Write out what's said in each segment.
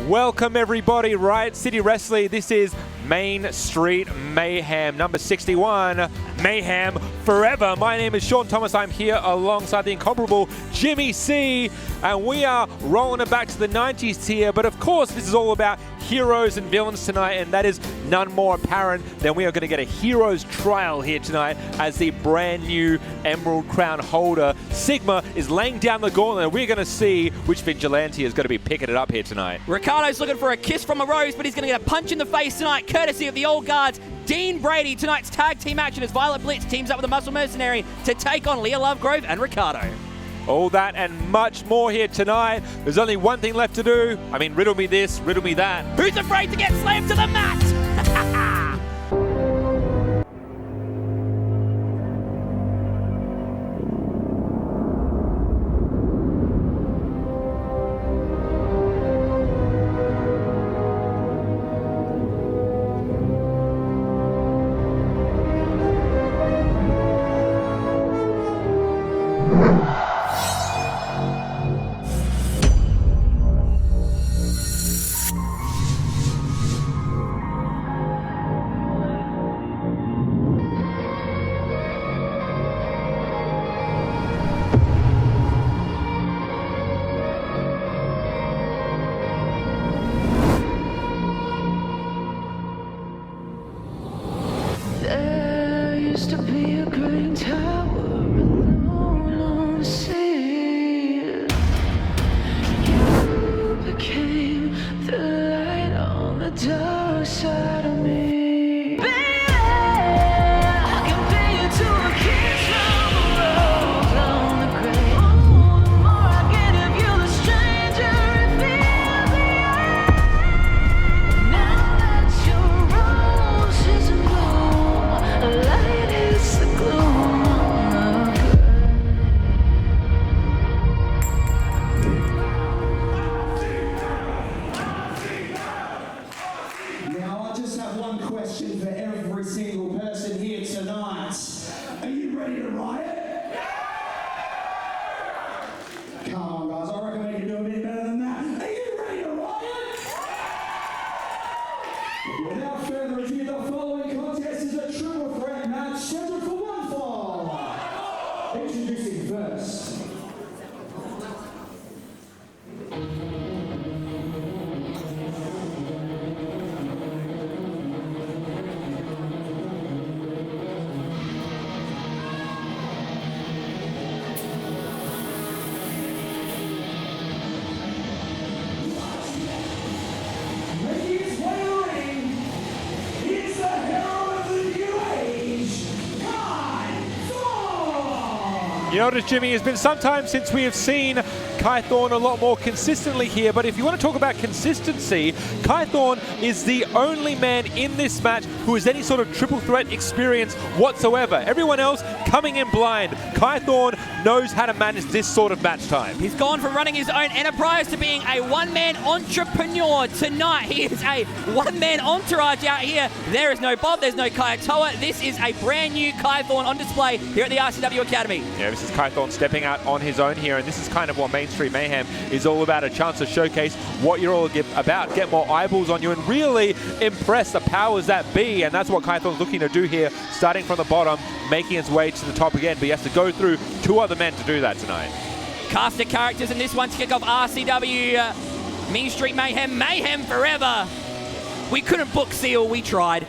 Welcome everybody, Riot City Wrestling. This is Main Street Mayhem, number 61, Mayhem Forever. My name is Sean Thomas. I'm here alongside the incomparable Jimmy C, and we are rolling it back to the 90s here. But of course, this is all about heroes and villains tonight, and that is none more apparent than we are going to get a hero's trial here tonight as the brand new Emerald Crown holder, 𝙍𝙞𝙙𝙙, is laying down the gauntlet, and we're going to see which vigilante is going to be picking it up here tonight. Ricardo's looking for a kiss from a rose, but he's going to get a punch in the face tonight, courtesy of the old guards. Dean Brady, tonight's tag team action as Violet Blitz teams up with the Muscle Mercenary to take on Leah, Lovegrove and Ricardo. All that and much more here tonight. There's only one thing left to do. I mean, riddle me this, riddle me that. Who's afraid to get slammed to the mat? There used to be a great tower alone on the sea. You became the light on the dark side of me. Baby, I compare you to a kiss from a rose on the grave. Oh, the more I get of you, the stranger it feels. Now that your rose is in bloom, light is the gloom on the grave. Now, I just have one question for every single person here tonight. Are you ready to riot? Come on, guys. I reckon we can do a bit better than that. Are you ready to riot? Without further ado, the following contest is a triple threat match scheduled for one fall. Introducing first. Making his way to the ring, he's the hero of the new age, Kythorn! You notice, Jimmy, it's been some time since we have seen Kythorn a lot more consistently here, but if you want to talk about consistency, Kythorn is the only man in this match who has any sort of triple threat experience whatsoever. Everyone else coming in blind. Kythorn knows how to manage this sort of match time. He's gone from running his own enterprise to being a one-man entrepreneur. Tonight, he is a one-man entourage out here. There is no Bob, there's no Kayatoa. This is a brand new Kythorn on display here at the RCW Academy. Yeah, this is Kythorn stepping out on his own here, and this is kind of what Main Street Mayhem is all about, a chance to showcase what you're all about, get more eyeballs on you, and really impress the powers that be, and that's what Kythorn's looking to do here, starting from the bottom, making his way to the top again, but he has to go through two other men to do that tonight. Cast of characters in this one to kick off RCW Main Street Mayhem, Mayhem Forever. We couldn't book Seal, we tried.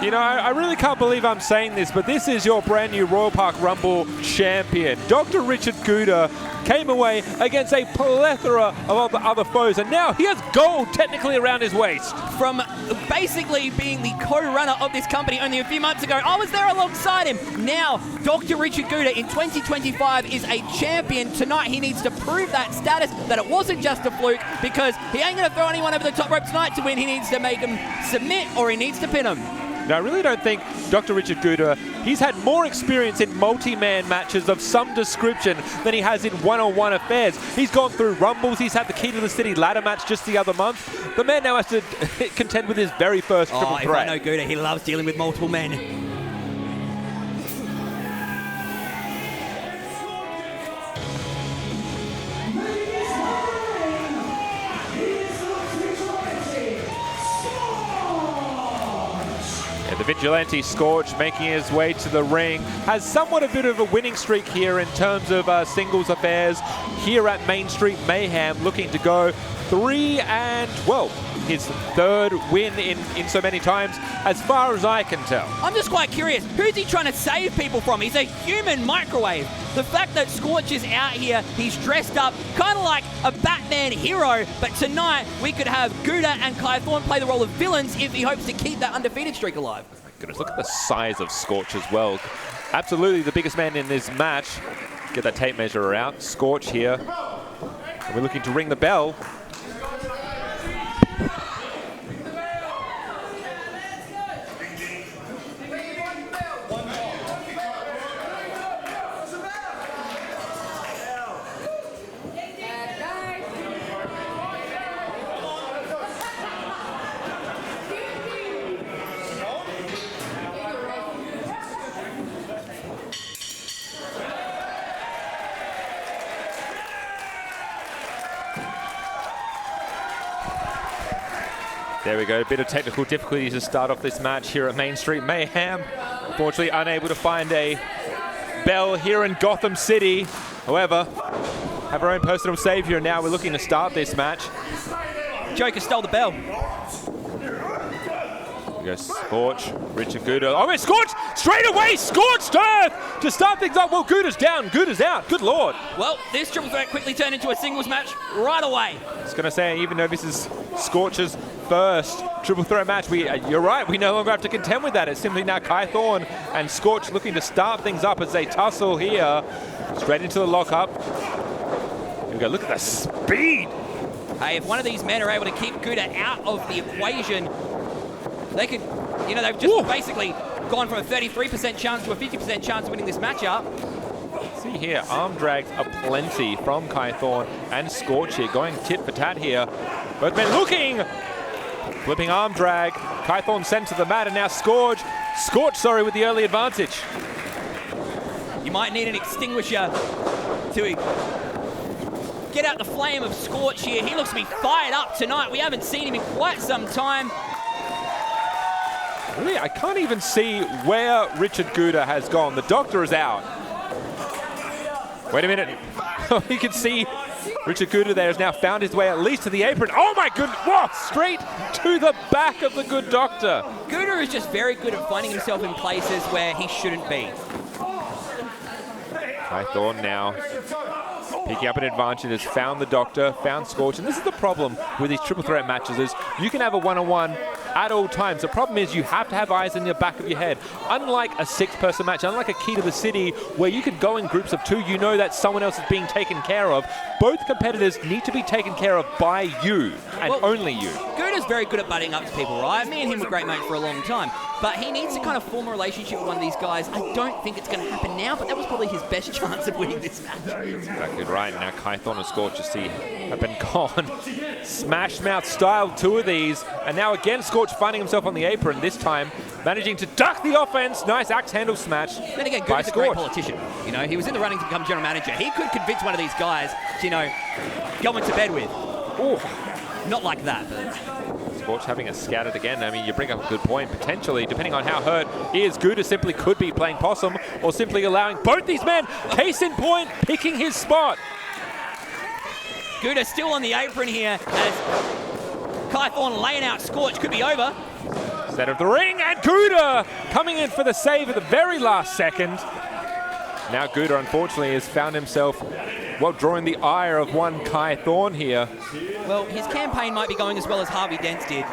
You know, I really can't believe I'm saying this, but this is your brand new Royal Park Rumble champion. Dr. Richard Guda came away against a plethora of other foes, and now he has gold technically around his waist. From basically being the co-runner of this company only a few months ago, I was there alongside him. Now, Dr. Richard Guda in 2025 is a champion. Tonight, he needs to prove that status, that it wasn't just a fluke, because he ain't going to throw anyone over the top rope tonight to win. He needs to make him submit, or he needs to pin him. Now, I really don't think Dr. Richard Guda, he's had more experience in multi-man matches of some description than he has in one-on-one affairs. He's gone through Rumbles, he's had the Key to the City ladder match just the other month. The man now has to contend with his very first triple threat. If I know Guda, he loves dealing with multiple men. The Vigilante Scorch making his way to the ring, has somewhat a bit of a winning streak here in terms of singles affairs here at Main Street Mayhem, looking to go 3 and, well, his third win in so many times, as far as I can tell. I'm just quite curious, who's he trying to save people from? He's a human microwave. The fact that Scorch is out here, he's dressed up kind of like a Batman hero, but tonight we could have Guda and Kythorn play the role of villains if he hopes to keep that undefeated streak alive. Oh my goodness, look at the size of Scorch as well. Absolutely the biggest man in this match. Get that tape measure out. Scorch here. And we're looking to ring the bell. There we go, a bit of technical difficulty to start off this match here at Main Street Mayhem. Unfortunately, unable to find a bell here in Gotham City. However, have our own personal savior now. We're looking to start this match. Joker stole the bell. There we go, Scorch, Richard Guda. Oh, wait, Scorch straight away, scorched earth to start things up. Well, Guda's down, Guda's out, good lord. Well, this triple threat quickly turned into a singles match right away. I was going to say, even though this is Scorch's first triple threat match, you're right, we no longer have to contend with that. It's simply now Kythorn and Scorch looking to start things up as they tussle here. Straight into the lockup. Here we go, look at the speed. Hey, if one of these men are able to keep Guda out of the equation, they could, you know, they've just basically gone from a 33% chance to a 50% chance of winning this matchup. See here, arm drags aplenty from Kythorn and Scorch here, going tit for tat here. Both men looking, flipping arm drag. Kythorn sent to the mat, and now Scorch, with the early advantage. You might need an extinguisher to get out the flame of Scorch here. He looks to be fired up tonight. We haven't seen him in quite some time. Really, I can't even see where Richard Guda has gone. The doctor is out. Wait a minute. You can see Richard Guda there has now found his way at least to the apron. Oh my goodness, whoa, straight to the back of the good doctor. Guda is just very good at finding himself in places where he shouldn't be. Kythorn now picking up an advantage, has found the doctor, found Scorch, and this is the problem with these triple threat matches is you can have a one-on-one at all times. The problem is you have to have eyes in the back of your head. Unlike a 6-person match, unlike a Key to the City, where you can go in groups of 2, you know that someone else is being taken care of. Both competitors need to be taken care of by you, and only you. Guda's very good at butting up to people, right? Me and him were great mates for a long time, but he needs to kind of form a relationship with one of these guys. I don't think it's going to happen now, but that was probably his best chance of winning this match. Exactly right. Now Kythorn and Scorch, you see, have been gone. Smash Mouth style, 2 of these, and now again Scorch finding himself on the apron, this time managing to duck the offense. Nice axe handle smash. Then again, Guda's a great politician. You know, he was in the running to become general manager. He could convince one of these guys to, you know, go into bed with. Oh, not like that, but Scorch having a scat at again. I mean, you bring up a good point. Potentially, depending on how hurt he is, Guda simply could be playing possum or simply allowing both these men, case in point, picking his spot. Guda still on the apron here as Kythorn laying out Scorch. Could be over. Center of the ring, and Guda coming in for the save at the very last second. Now Guda, unfortunately, has found himself, well, drawing the ire of one Kythorn here. Well, his campaign might be going as well as Harvey Dent's did.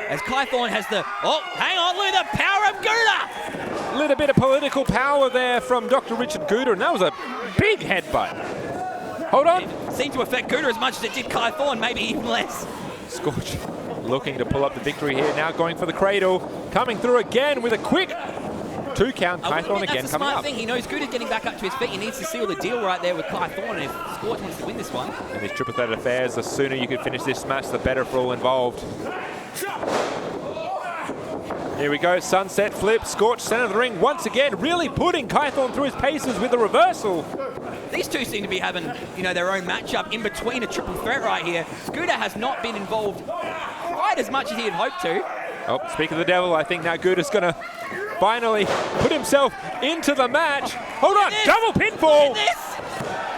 As Kythorn has the... Oh, hang on, look at the power of Guda! A little bit of political power there from Dr. Richard Guda, and that was a big headbutt. Hold on. It seemed to affect Guda as much as it did Kythorn, maybe even less. Scorch looking to pull up the victory here, now going for the cradle, coming through again with a quick 2 count. Kythorn again that's a coming smart up. thing. He knows Guda's getting back up to his feet. He needs to seal the deal right there with Kythorn, and if Scorch wants to win this one. In these triple threat affairs, the sooner you can finish this match, the better for all involved. Here we go, sunset flip, Scorch center of the ring once again, really putting Kythorn through his paces with a reversal. These two seem to be having, their own matchup in between a triple threat right here. Guda has not been involved quite as much as he had hoped to. Oh, speak of the devil, I think now Guda's gonna finally put himself into the match. Hold on, double pinfall!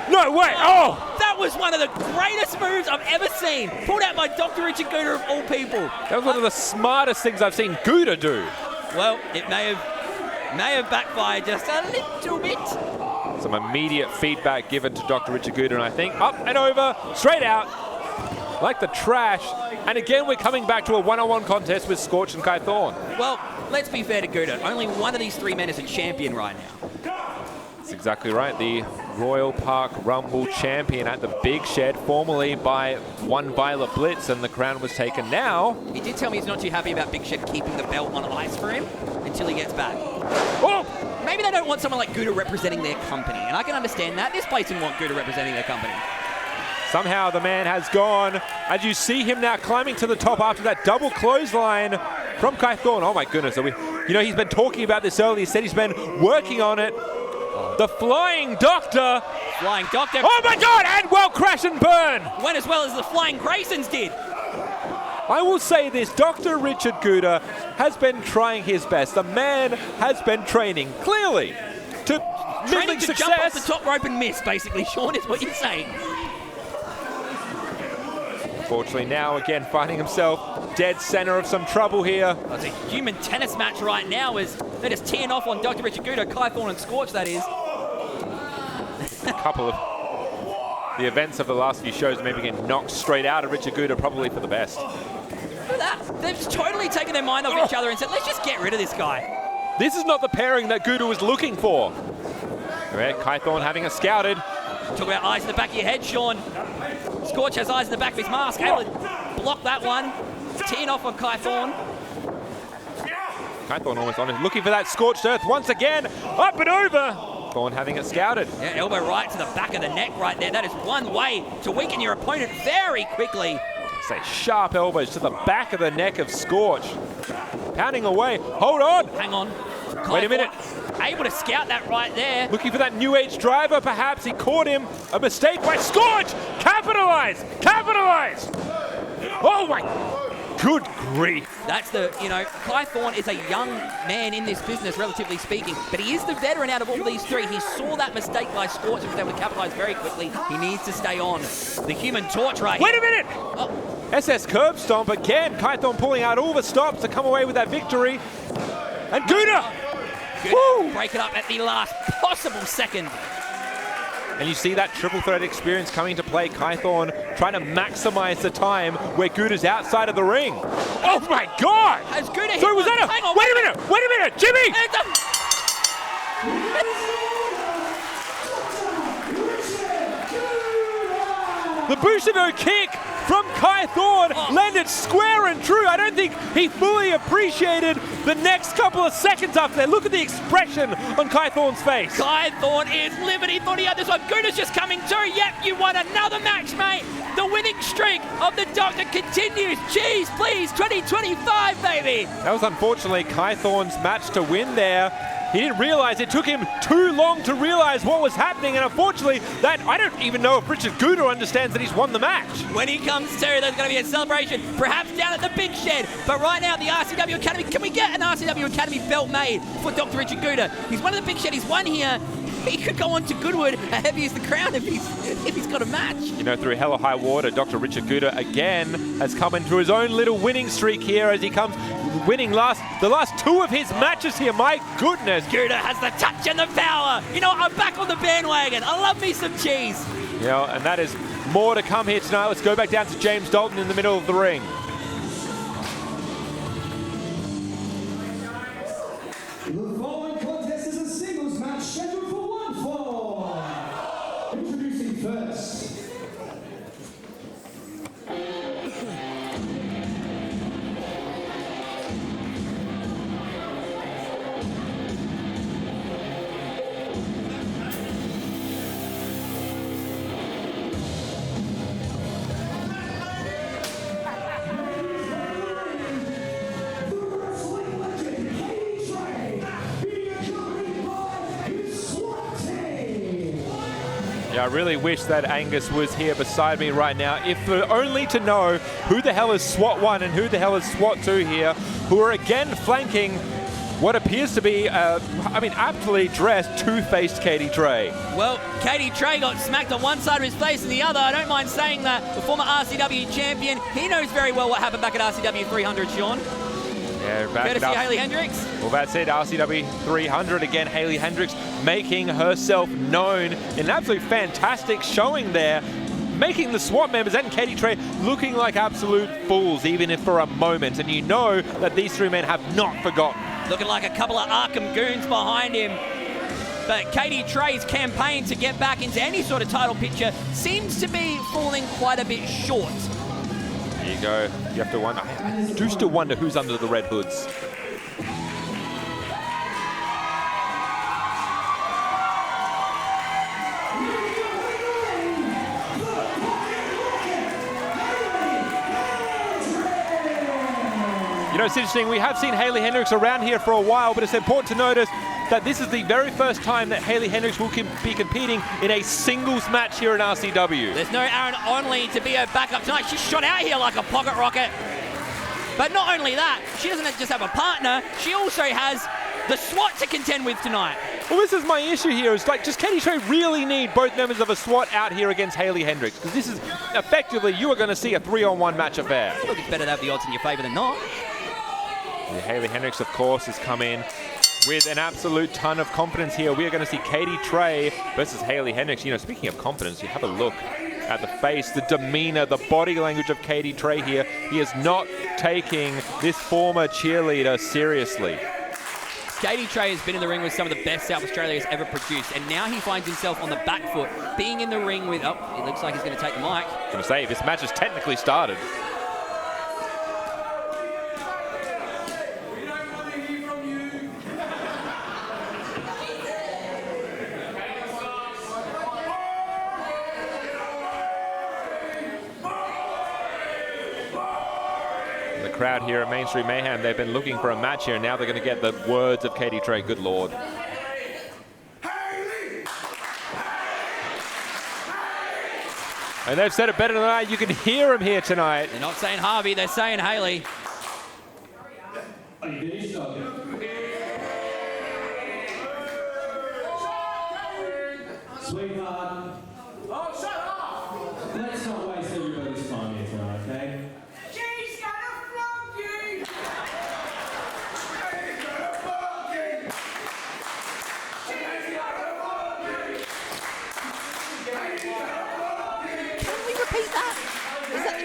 No way, oh! That was one of the greatest moves I've ever seen. Pulled out by Dr. Richard Guda of all people. That was one of the smartest things I've seen Guda do. Well, it may have backfired just a little bit. Some immediate feedback given to Dr. Richard Guda, and I think up and over, straight out, like the trash. And again, we're coming back to a one-on-one contest with Scorch and Kythorn. Well, let's be fair to Guda. Only one of these 3 men is a champion right now. That's exactly right. The Royal Park Rumble champion at the Big Shed, formerly by one Violet Blitz, and the crown was taken now. He did tell me he's not too happy about Big Shed keeping the belt on ice for him until he gets back. Oh! Maybe they don't want someone like Guda representing their company, and I can understand that. This place didn't want Guda representing their company. Somehow the man has gone, as you see him now climbing to the top after that double clothesline from Kythorn. Oh my goodness, he's been talking about this earlier. He said he's been working on it. The Flying Doctor. Flying Doctor. Oh my God, and well, crash and burn. Went as well as the Flying Graysons did. I will say this, Dr. Richard Guda has been trying his best. The man has been training, clearly, to middling success. Jump off the top rope and miss, basically, Sean, is what you're saying. Unfortunately, now again finding himself dead center of some trouble here. It's a human tennis match right now as they're just teeing off on Dr. Richard Guda, Kythorn and Scorch, that is. A couple of the events of the last few shows maybe getting knocked straight out of Richard Guda, probably for the best. Look at that. They've totally taken their mind off each other and said, let's just get rid of this guy. This is not the pairing that Guda was looking for. All right, Kythorn having it scouted. Talk about eyes in the back of your head, Sean. Scorch has eyes in the back of his mask, able to block that one. Teeing off on Kythorn. Kythorn almost on it, looking for that scorched earth once again. Up and over. Thorn having it scouted. Yeah, elbow right to the back of the neck right there. That is one way to weaken your opponent very quickly. Say sharp elbows to the back of the neck of Scorch. Pounding away. Hold on. Hang on. Wait a minute. Able to scout that right there. Looking for that New Age driver, perhaps. He caught him. A mistake by Scorch. Capitalize. Capitalize. Oh my. Good grief. That's Kythorn is a young man in this business, relatively speaking, but he is the veteran out of all these 3. He saw that mistake by Scorch and was able to capitalize very quickly. He needs to stay on. The Human Torch right Wait here. a minute. Oh. SS Curb Stomp again. Kythorn pulling out all the stops to come away with that victory. And Guda. Woo. Break it up at the last possible second. And you see that triple threat experience coming to play. Kythorn trying to maximize the time where Guda's outside of the ring. Oh my God! Has Guda hit Sorry, was that Hang on, wait a minute, Jimmy! The Bushido kick from Kythorn landed square and true. I don't think he fully appreciated the next couple of seconds up there. Look at the expression on Kythorn's face. Kythorn is livid. He thought he had this one. Guda's just coming through. Yep, you won another match, mate. The winning streak of the Doctor continues. Jeez, please, 2025, baby. That was unfortunately Kythorn's match to win there. He didn't realize it took him too long to realize what was happening, and unfortunately, I don't even know if Richard Guda understands that he's won the match. When he comes to, there's going to be a celebration, perhaps down at the Big Shed. But right now, the RCW Academy, can we get an RCW Academy belt made for Dr. Richard Guda? He's one of the Big Shed. He's won here. he could go on to Goodwood, heavy as the crown if he's got a match. You know, through hell or high water, Dr. Richard Guda again has come into his own little winning streak here as he comes winning the last 2 of his matches here. My goodness. Guda has the touch and the power. You know, I'm back on the bandwagon. I love me some cheese. You know, and that is more to come here tonight. Let's go back down to James Dalton in the middle of the ring. The following contest is a singles match scheduled for 1 fall. Introducing first. Yeah, I really wish that Angus was here beside me right now, if for only to know who the hell is SWAT 1 and who the hell is SWAT 2 here, who are again flanking what appears to be, aptly dressed, two-faced Katie Trey. Well, Katie Trey got smacked on one side of his face and the other. I don't mind saying that. The former RCW champion, he knows very well what happened back at RCW 300, Sean. Yeah, courtesy of Hayley Hendrix. Well, that's it. RCW 300 again. Hayley Hendrix making herself known in an absolute fantastic showing there, making the SWAT members and Katie Trey looking like absolute fools, even if for a moment. And you know that these 3 men have not forgotten. Looking like a couple of Arkham goons behind him. But Katie Trey's campaign to get back into any sort of title picture seems to be falling quite a bit short. There you go. You have to wonder. I do still wonder who's under the red hoods. You know, it's interesting. We have seen Hayley Hendrix around here for a while, but it's important to notice that this is the very first time that Hayley Hendrix will be competing in a singles match here in RCW. There's no Aaron Onley to be her backup tonight. She's shot out here like a pocket rocket. But not only that, she doesn't just have a partner, she also has the SWAT to contend with tonight. Well, this is my issue here. It's like, does Katie Trey really need both members of a SWAT out here against Hayley Hendrix? Because this is effectively, you are going to see a 3-on-1 match affair. Look, it's better to have the odds in your favor than not. Yeah, Hayley Hendrix, of course, has come in with an absolute ton of confidence here. We are going to see Katie Trey versus Hayley Hendrix. You know, speaking of confidence, you have a look at the face, the demeanor, the body language of Katie Trey here. He is not taking this former cheerleader seriously. Katie Trey has been in the ring with some of the best South Australia has ever produced, and now he finds himself on the back foot, being in the ring with, oh, it looks like he's going to take the mic. I'm going to say, this match has technically started. Crowd here at Main Street Mayhem, they've been looking for a match here. Now they're going to get the words of Katie Trey. Good Lord. And they've said it better than I. You can hear them here tonight. They're not saying Harvey, they're saying Hayley. Are you finished? Sweetheart. Oh, shut up! Let's not waste everybody's time here tonight, okay? She's gonna flog you! Can we repeat that? Is that?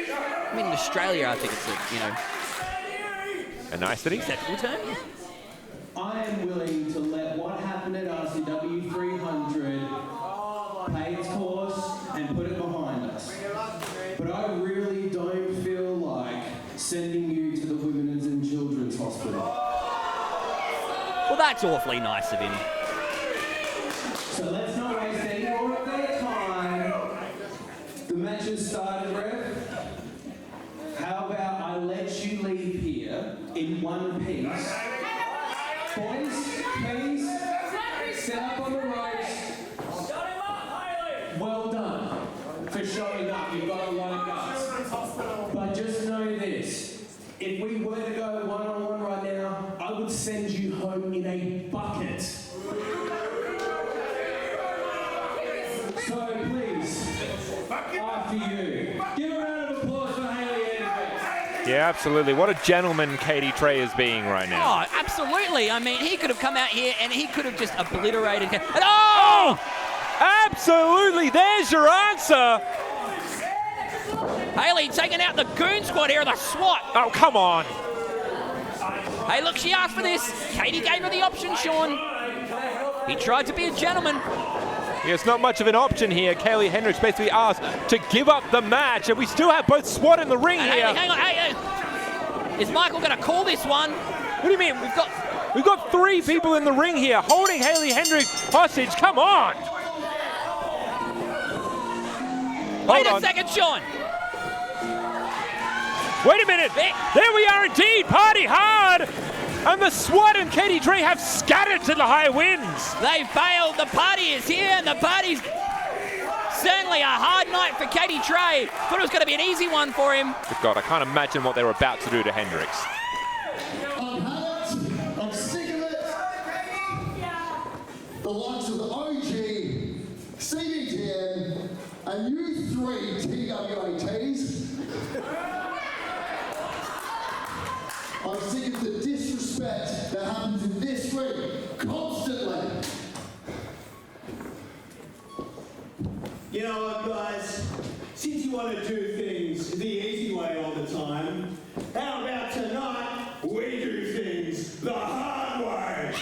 I mean, in Australia, I think it's a, you know, a nicety. acceptable term. I am willing to let what happened at RCW 300 pay its course and put it behind us. But I really don't feel like sending you to the Women's and Children's Hospital. Well, that's awfully nice of him. So let's not waste any more of their time. The match has started, Rev. How about I let you leave here in one piece? Boys, please, set up on the ropes. Well done for showing up. You've got a lot of guts. But just know this. If we were to go one-on-one right now, I would send you home in a bucket. after you. Give a round of applause for Hayley Hendrix. Yeah, absolutely. What a gentleman Katie Trey is being right now. Oh, absolutely. I mean, he could have come out here and he could have just obliterated him. And oh! Absolutely. There's your answer. Hayley taking out the goon squad here, the SWAT. Oh, come on. Hey, look, she asked for this. Katie gave her the option, Sean. He tried to be a gentleman. Yeah, it's not much of an option here. Hayley Hendrix basically asked to give up the match, and we still have both SWAT in the ring here. Hayley, hang on, hey, is Michael going to call this one? What do you mean? We've got 3 people in the ring here holding Hayley Hendrix hostage. Come on. Wait a second, Sean. Wait a minute. There we are indeed. Party hard. And the SWAT and Katie Trey have scattered to the high winds. They failed. The party is here, and the party's certainly a hard night for Katie Trey. Thought it was going to be an easy one for him. But God, I can't imagine what they were about to do to Hendrix. I've had it. I'm sick of it. The likes of the OG, CDTN, and you 3 𝙬𝙗𝙤𝙪s. I'm sick of the disrespect that happens in this ring constantly. You know what, guys? Since you want to do things the easy way all the time, how about tonight we do things the hard way?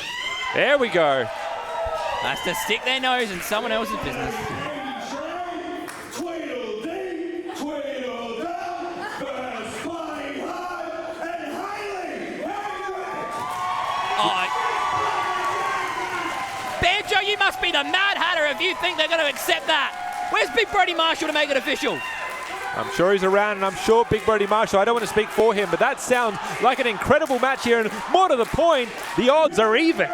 There we go. That's to stick their nose in someone else's business. Banjo, you must be the Mad Hatter if you think they're going to accept that. Where's Big Brody Marshall to make it official? I'm sure he's around, and I'm sure Big Brody Marshall, I don't want to speak for him, but that sounds like an incredible match here, and more to the point, the odds are even.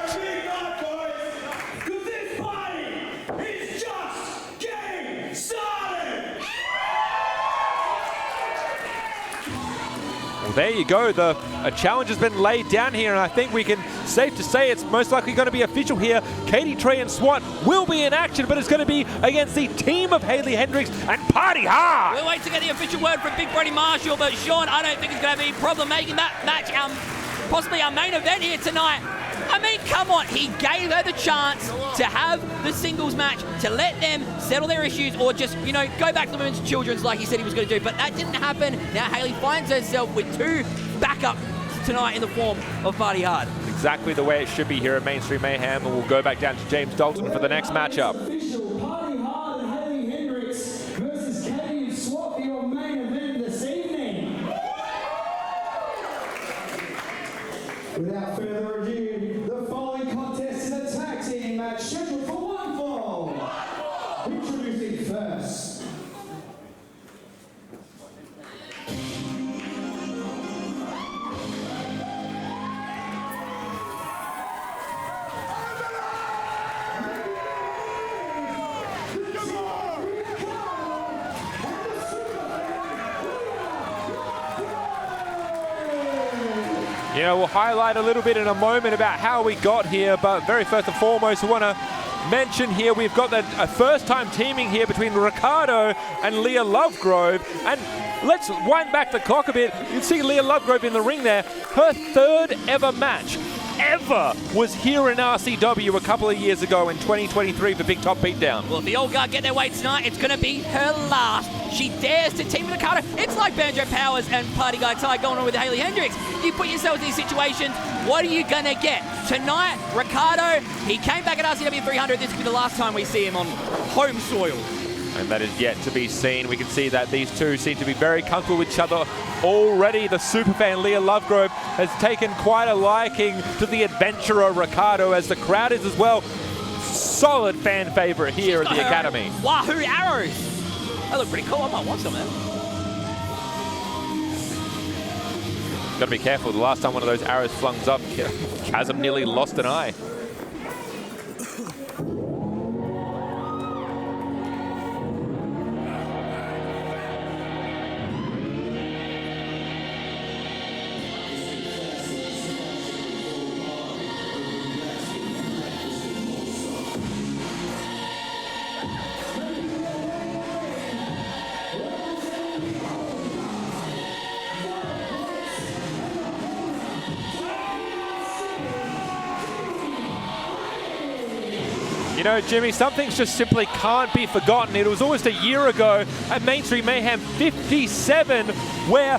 Well, there you go. A challenge has been laid down here, and I think we can safe to say it's most likely going to be official here. Katie Trey and SWAT will be in action, but it's going to be against the team of Hayley Hendrix and Party Hard. We'll wait to get the official word from Big Brody Marshall, but Sean, I don't think it's going to have any problem making that match possibly our main event here tonight. I mean, come on, he gave her the chance to have the singles match, to let them settle their issues, or just, you know, go back to the women's and children's like he said he was going to do. But that didn't happen. Now Hayley finds herself with 2 backups tonight in the form of Party Hard. Exactly the way it should be here at Mainstream Mayhem, and we'll go back down to James Dalton for the next matchup. Official Party Hard and Hayley Hendrix versus Katie and SWAT for your main event this evening. Without further ado, the following contest is a tag team match scheduled for 1 fall. Introducing first. Yeah, we'll highlight a little bit in a moment about how we got here, but very first and foremost, we want to mention here we've got a first-time teaming here between Ricardo and Leah Lovegrove, and let's wind back the clock a bit. You can see Leah Lovegrove in the ring there. Her 3rd ever match ever was here in RCW a couple of years ago in 2023 for Big Top Beatdown. Well, if the old guard get their way tonight, it's going to be her last. She dares to team with Ricardo. It's like Banjo Powers and Party Guy Ty going on with Hayley Hendrix. You put yourself in these situations, what are you going to get? Tonight, Ricardo, he came back at RCW 300. This could be the last time we see him on home soil. And that is yet to be seen. We can see that these two seem to be very comfortable with each other already. The superfan Leah Lovegrove has taken quite a liking to the adventurer Ricardo, as the crowd is as well. Solid fan favorite here at the Academy. Wahoo arrows. They look pretty cool. I might want some of them. Got to be careful. The last time one of those arrows flung up, Chasm nearly lost an eye. You know, Jimmy, some things just simply can't be forgotten. It was almost a year ago at Main Street Mayhem 57 where,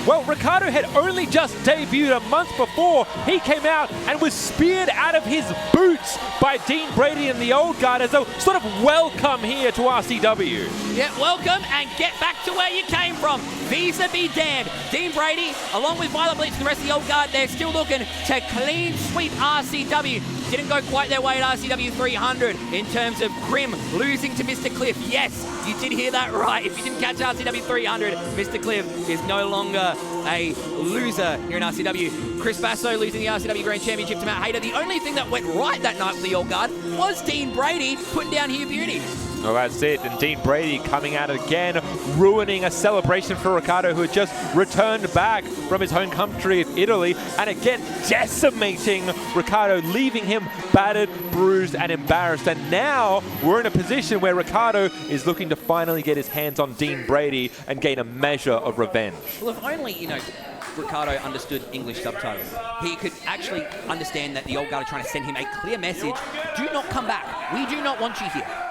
well, Ricardo had only just debuted a month before. He came out and was speared out of his boots by Dean Brady and the Old Guard as a sort of welcome here to RCW. Yeah, welcome and get back to where you came from. Visa be damned. Dean Brady, along with Violet Blitz and the rest of the Old Guard, they're still looking to clean sweep RCW. Didn't go quite their way at RCW 300 in terms of Grim losing to Mr. Cliff. Yes, you did hear that right. If you didn't catch RCW 300, Mr. Cliff is no longer a loser here in RCW. Chris Basso losing the RCW Grand Championship to Matt Hayter. The only thing that went right that night for the Old Guard was Dean Brady putting down Hugh Beauty. Well, that's it. And Dean Brady coming out again, ruining a celebration for Ricardo, who had just returned back from his home country of Italy, and again decimating Ricardo, leaving him battered, bruised, and embarrassed. And now we're in a position where Ricardo is looking to finally get his hands on Dean Brady and gain a measure of revenge. Well, if only, you know, Ricardo understood English subtitles, he could actually understand that the Old Guard are trying to send him a clear message. Do not come back. We do not want you here.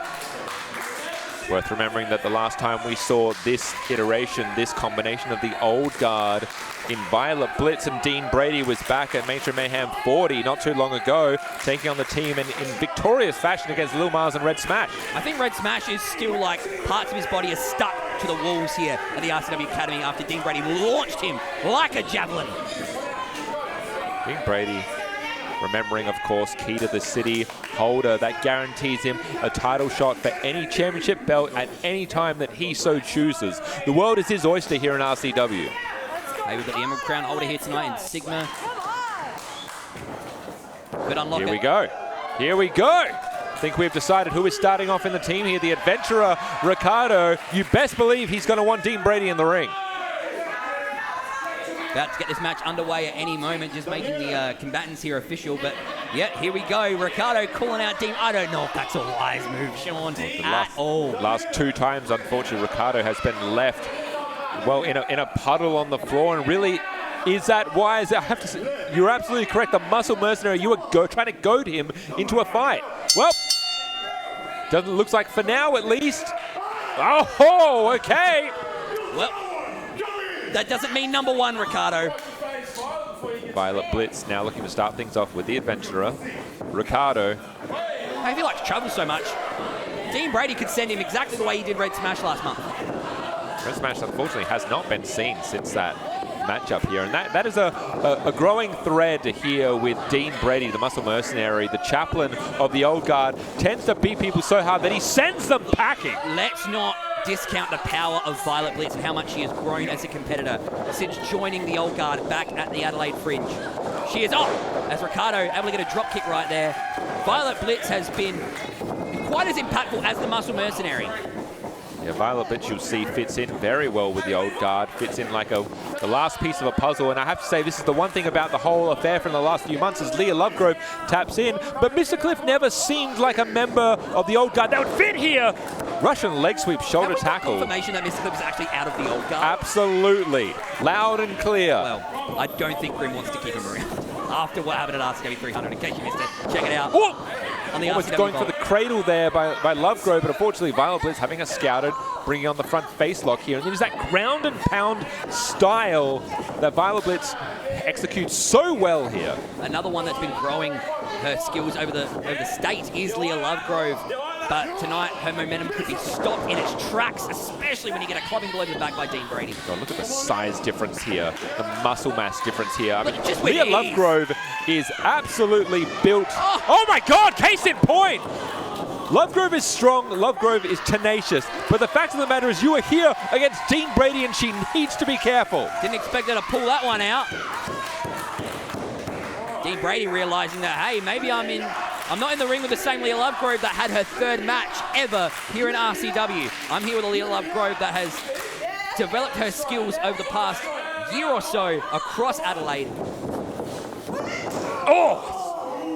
Worth remembering that the last time we saw this iteration, this combination of the Old Guard in Violet Blitz and Dean Brady was back at Main Street Mayhem 40 not too long ago, taking on the team in victorious fashion against Lil Mars and Red Smash. I think Red Smash is still like parts of his body are stuck to the walls here at the RCW Academy after Dean Brady launched him like a javelin. Dean Brady, remembering, of course, key to the city holder that guarantees him a title shot for any championship belt at any time that he so chooses. The world is his oyster here in RCW. Hey, we've got the Emerald Crown holder here tonight in Sigma. Good unlock. Here we go. Here we go. I think we've decided who is starting off in the team here. The adventurer, Ricardo. You best believe he's going to want Dean Brady in the ring. About to get this match underway at any moment, just making the combatants here official. But yeah, here we go. Ricardo calling out Dean. I don't know if that's a wise move, Sean, at all. Last two times, unfortunately, Ricardo has been left, well, in a puddle on the floor. And really, is that wise? I have to say, you're absolutely correct. The muscle mercenary, you were trying to goad him into a fight. Well, doesn't look like for now, at least. Oh, okay. Well, that doesn't mean number one, Ricardo. Violet Blitz now looking to start things off with the adventurer, Ricardo. I feel like trouble so much. Dean Brady could send him exactly the way he did Red Smash last month. Red Smash, unfortunately, has not been seen since that matchup here. And that is a growing thread here with Dean Brady, the muscle mercenary, the chaplain of the Old Guard, tends to beat people so hard that he sends them packing. Let's not discount the power of Violet Blitz and how much she has grown as a competitor since joining the Old Guard back at the Adelaide Fringe. She is off as Ricardo able to get a drop kick right there. Violet Blitz has been quite as impactful as the muscle mercenary. Yeah, Violet Blitz, you'll see, fits in very well with the Old Guard, fits in like the last piece of a puzzle. And I have to say, this is the one thing about the whole affair from the last few months is Leah Lovegrove taps in, but Mr. Cliff never seemed like a member of the Old Guard that would fit here. Russian leg sweep, shoulder tackle. Confirmation that Mr. Cliff is actually out of the Old Guard. Absolutely. Loud and clear. Well, I don't think Grim wants to keep him around after what happened at RCW 300. In case you missed it, check it out. On the almost RCW going vault. for the cradle there by Lovegrove, but unfortunately Violet Blitz having us scouted, bringing on the front face lock here. And it is that ground and pound style that Violet Blitz executes so well here. Another one that's been growing her skills over the state is Leah Lovegrove. But tonight, her momentum could be stopped in its tracks, especially when you get a clubbing blow to the back by Dean Brady. God, look at the size difference here, the muscle mass difference here. I mean, just Leah Lovegrove is absolutely built. Oh my God, case in point. Lovegrove is strong, Lovegrove is tenacious, but the fact of the matter is you are here against Dean Brady and she needs to be careful. Didn't expect her to pull that one out. Dean Brady realizing that, hey, maybe I'm not in the ring with the same Leah Lovegrove that had her third match ever here in RCW. I'm here with a Leah Lovegrove that has developed her skills over the past year or so across Adelaide.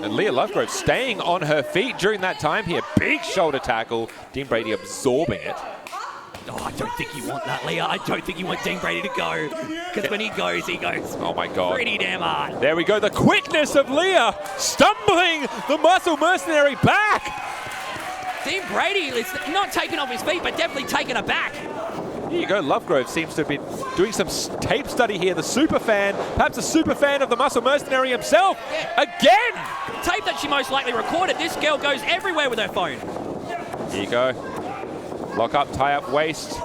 And Leah Lovegrove staying on her feet during that time here. Big shoulder tackle. Dean Brady absorbing it. Oh, I don't think you want that, Leah. I don't think you want Dean Brady to go. Because when he goes oh my God, pretty damn hard. There we go. The quickness of Leah stumbling the muscle mercenary back. Dean Brady is not taken off his feet, but definitely taken aback. Here you go. Lovegrove seems to have been doing some tape study here. The super fan, perhaps a super fan of the Muscle Mercenary himself. Yeah. Again! Tape that she most likely recorded. This girl goes everywhere with her phone. Here you go. Lock up, tie up, waist.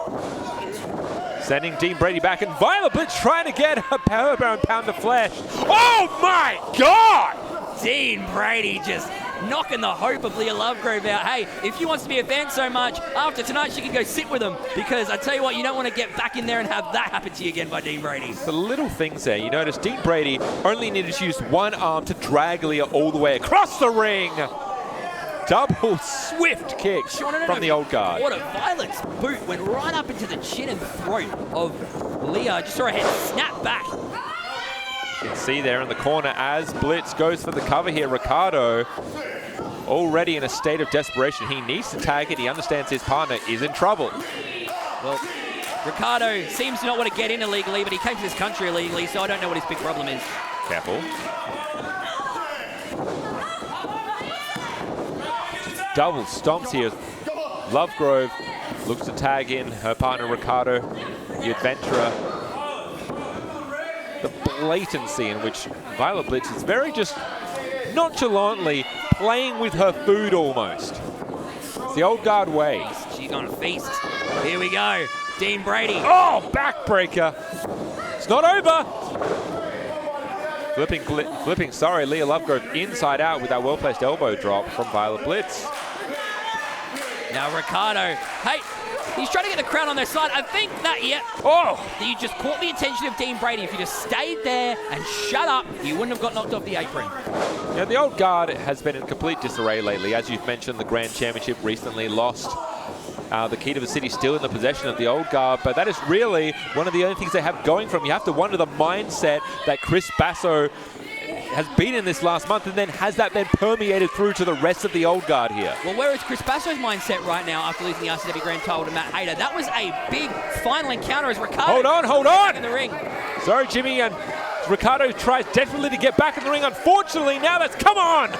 Sending Dean Brady back, and Violet Blitz trying to get her power bound pound of flesh. Oh my God! Dean Brady just knocking the hope of Leah Lovegrove out. Hey, if she wants to be a fan so much, after tonight she can go sit with him, because I tell you what, you don't want to get back in there and have that happen to you again by Dean Brady. The little things there. You notice Dean Brady only needed to use one arm to drag Leah all the way across the ring. Double swift kick from the old guard. What a Violet's boot went right up into the chin and throat of Leah. Just saw her head snap back. You can see there in the corner as Blitz goes for the cover here. Ricardo already in a state of desperation. He needs to tag it. He understands his partner is in trouble. Well, Ricardo seems to not want to get in illegally, but he came to this country illegally, so I don't know what his big problem is. Careful. Double stomps here. Lovegrove looks to tag in her partner Ricardo, the adventurer. The blatancy in which Violet Blitz is very just nonchalantly playing with her food almost. It's the old guard way. She's on a feast. Here we go. Dean Brady. Oh, backbreaker. It's not over. Flipping, sorry, Leah Lovegrove inside out with that well-placed elbow drop from Violet Blitz. Now Ricardo, hey, he's trying to get the crowd on their side. I think that, you just caught the attention of Dean Brady. If you just stayed there and shut up, you wouldn't have got knocked off the apron. Yeah, the old guard has been in complete disarray lately. As you've mentioned, the Grand Championship recently lost. The key to the city still in the possession of the old guard, but that is really one of the only things they have going from. You have to wonder the mindset that Chris Basso has been in this last month, and then has that been permeated through to the rest of the old guard here? Well, where is Chris Basso's mindset right now after losing the RCW Grand title to Matt Hayter? That was a big final encounter as Ricardo... Hold on! ...in the ring. Sorry, Jimmy, and Ricardo tries desperately to get back in the ring. Unfortunately, now that's... Come on!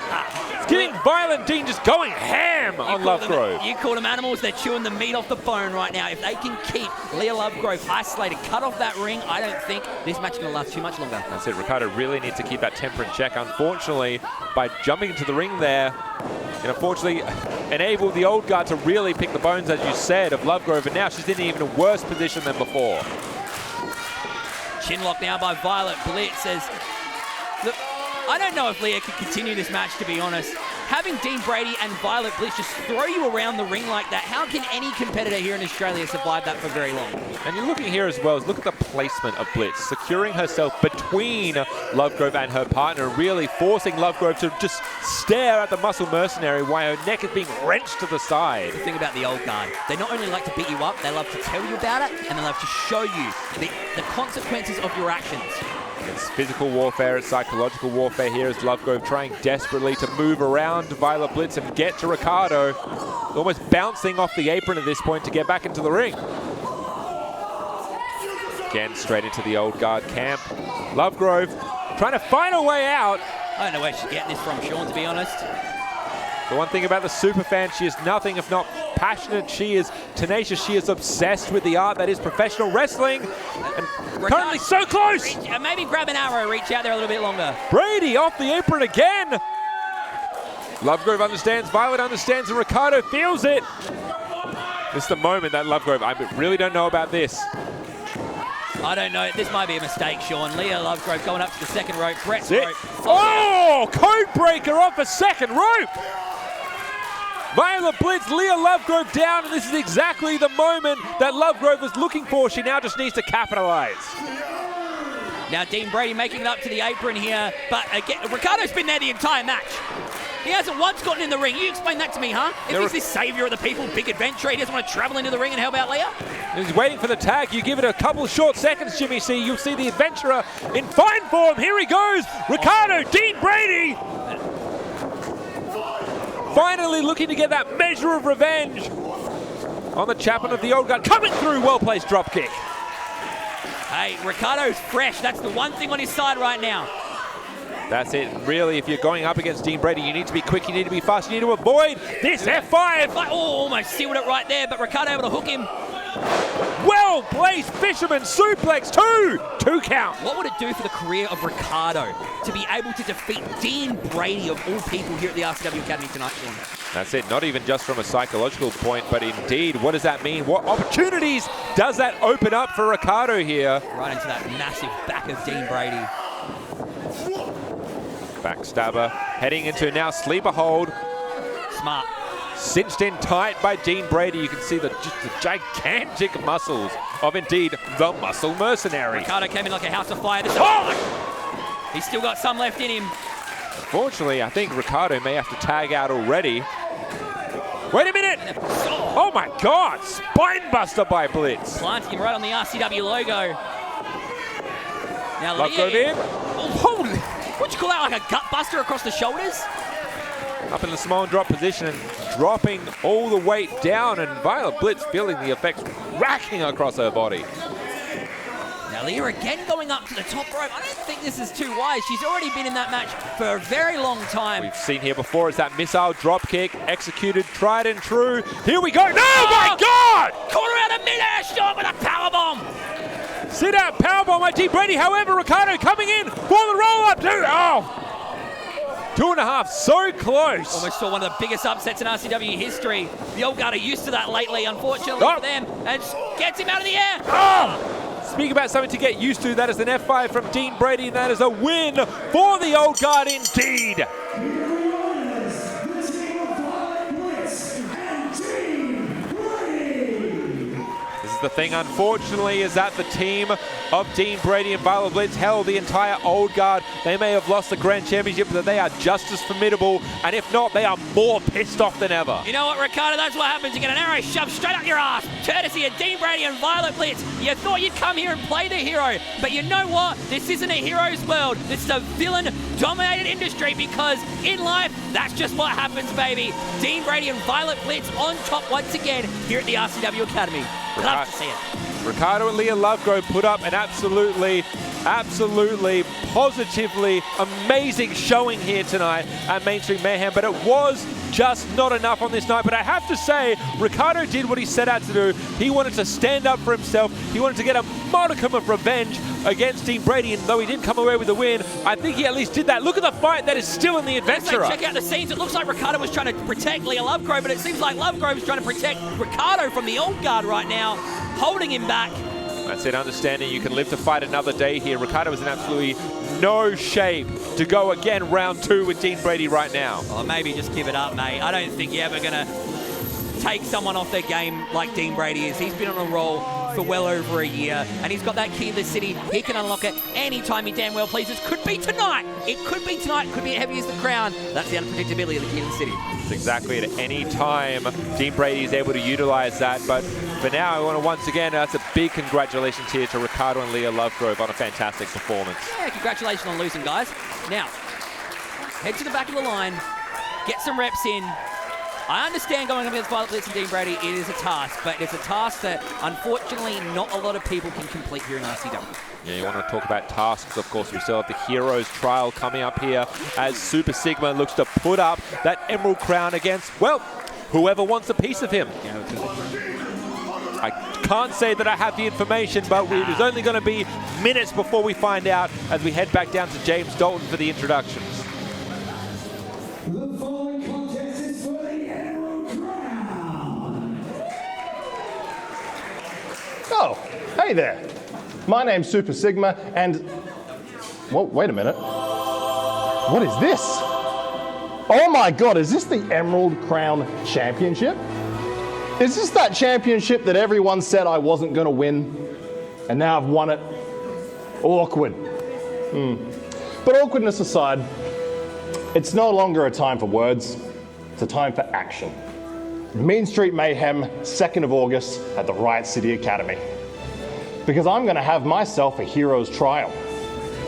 It's getting violent. Dean just going ham on Lovegrove. You call them animals. They're chewing the meat off the bone right now. If they can keep Leah Lovegrove isolated, cut off that ring, I don't think this match is going to last too much longer. That's it. Ricardo really needs to keep that temper in check. Unfortunately, by jumping into the ring there, and unfortunately enabled the old guard to really pick the bones, as you said, of Lovegrove, and now she's in an even worse position than before. Chinlock now by Violet Blitz says, look, I don't know if Leah could continue this match, to be honest. Having Dean Brady and Violet Blitz just throw you around the ring like that, how can any competitor here in Australia survive that for very long? And you're looking here as well, look at the placement of Blitz, securing herself between Lovegrove and her partner, really forcing Lovegrove to just stare at the Muscle Mercenary while her neck is being wrenched to the side. The thing about the old guard, they not only like to beat you up, they love to tell you about it, and they love to show you the consequences of your actions. It's physical warfare, it's psychological warfare here as Lovegrove trying desperately to move around Violet Blitz and get to Ricardo. Almost bouncing off the apron at this point to get back into the ring. Again, straight into the old guard camp. Lovegrove trying to find a way out. I don't know where she's getting this from, Sean, to be honest. The one thing about the superfan, she is nothing if not passionate. She is tenacious. She is obsessed with the art that is professional wrestling. And currently so close. Maybe grab an arrow, reach out there a little bit longer. Brady off the apron again. Lovegrove understands, Violet understands, and Ricardo feels it. This is the moment that Lovegrove, I really don't know about this. I don't know. This might be a mistake, Sean. Leah Lovegrove going up to the second rope. Brett's rope. Oh, code breaker off the second rope. Violet Blitz, Leah Lovegrove down, and this is exactly the moment that Lovegrove was looking for. She now just needs to capitalize. Now Dean Brady making it up to the apron here, but again, Ricardo's been there the entire match. He hasn't once gotten in the ring. You explain that to me, huh? If he's this savior of the people, big adventurer, he doesn't want to travel into the ring and help out Leah? He's waiting for the tag. You give it a couple of short seconds, Jimmy C. You'll see the adventurer in fine form. Here he goes. Ricardo, Dean Brady. Finally looking to get that measure of revenge on the chaplain of the old guard. Coming through, well-placed dropkick. Hey, Ricardo's fresh. That's the one thing on his side right now. That's it. Really, if you're going up against Dean Brady, you need to be quick, you need to be fast, you need to avoid this F5. Oh, almost sealed it right there, but Ricardo able to hook him. Well-placed fisherman suplex, 2 count. What would it do for the career of Ricardo to be able to defeat Dean Brady of all people here at the RCW Academy tonight, Sean? That's it, not even just from a psychological point, but indeed, what does that mean? What opportunities does that open up for Ricardo here? Right into that massive back of Dean Brady. Backstabber, heading into now sleeper hold. Smart. Cinched in tight by Dean Brady. You can see just the gigantic muscles of indeed the Muscle Mercenary. Ricardo came in like a house of fire. He's still got some left in him. Unfortunately, I think Ricardo may have to tag out already. Wait a minute! Oh my God! Spinebuster by Blitz. Planting him right on the RCW logo. Now Lovegrove Leah. in. Holy! What'd you call that? Like a gut buster across the shoulders? Up in the small drop position and dropping all the weight down, and Violet Blitz feeling the effects racking across her body. Now Leah again going up to the top rope. I don't think this is too wise. She's already been in that match for a very long time. We've seen here before, it's that missile drop kick, executed, tried and true. Here we go. No, my God! Caught her out of midair, shot with a powerbomb. Sit out powerbomb by Dean Brady. However, Ricardo coming in for the roll-up. 2.5, so close. Almost saw one of the biggest upsets in RCW history. The old guard are used to that lately, unfortunately for them, and gets him out of the air. Speak about something to get used to. That is an F5 from Dean Brady, and that is a win for the old guard indeed. The thing, unfortunately, is that the team of Dean Brady and Violet Blitz held the entire old guard. They may have lost the Grand Championship, but they are just as formidable, and if not, they are more pissed off than ever. You know what, Ricardo? That's what happens. You get an arrow shoved straight up your ass, courtesy of Dean Brady and Violet Blitz. You thought you'd come here and play the hero, but you know what? This isn't a hero's world. This is a villain-dominated industry, because in life, that's just what happens, baby. Dean Brady and Violet Blitz on top once again here at the RCW Academy. Love to see it. Ricardo and Leah Lovegrove put up an absolutely positively amazing showing here tonight at Main Street Mayhem, but it was just not enough on this night. But I have to say, Ricardo did what he set out to do. He wanted to stand up for himself. He wanted to get a modicum of revenge against Dean Brady, and though he didn't come away with the win, I think he at least did that. Look at the fight that is still in the adventurer. Check out the scenes. It looks like Ricardo was trying to protect Leah Lovegrove, but it seems like Lovegrove is trying to protect Ricardo from the old guard right now, holding him back. That's it, understanding you can live to fight another day here. Ricardo is in absolutely no shape to go again round 2 with Dean Brady right now. Oh, maybe just give it up, mate. I don't think you're ever going to take someone off their game like Dean Brady is. He's been on a roll for well over a year, and he's got that key to the city. He can unlock it anytime he damn well pleases. Could be tonight. It could be tonight. Could be heavy as the crown. That's the unpredictability of the key to the city. It's exactly at any time Dean Brady is able to utilize that. But for now, I want to once again, that's a big congratulations here to Ricardo and Leah Lovegrove on a fantastic performance. Yeah, congratulations on losing, guys. Now, head to the back of the line, get some reps in. I understand going up against Violet Blitz and Dean Brady, it is a task, but it's a task that, unfortunately, not a lot of people can complete here in RCW. Yeah, you want to talk about tasks, of course. We still have the Heroes Trial coming up here as Super Sigma looks to put up that Emerald Crown against, well, whoever wants a piece of him. I can't say that I have the information, but it is only going to be minutes before we find out as we head back down to James Dalton for the introductions. The following contest is for the Emerald Crown. Oh, hey there. My name's Super Sigma, and... Well, wait a minute. What is this? Oh my God, is this the Emerald Crown Championship? Is this that championship that everyone said I wasn't going to win? And now I've won it? Awkward. But awkwardness aside, it's no longer a time for words, it's a time for action. Main Street Mayhem, 2nd of August at the Riot City Academy. Because I'm going to have myself a hero's trial.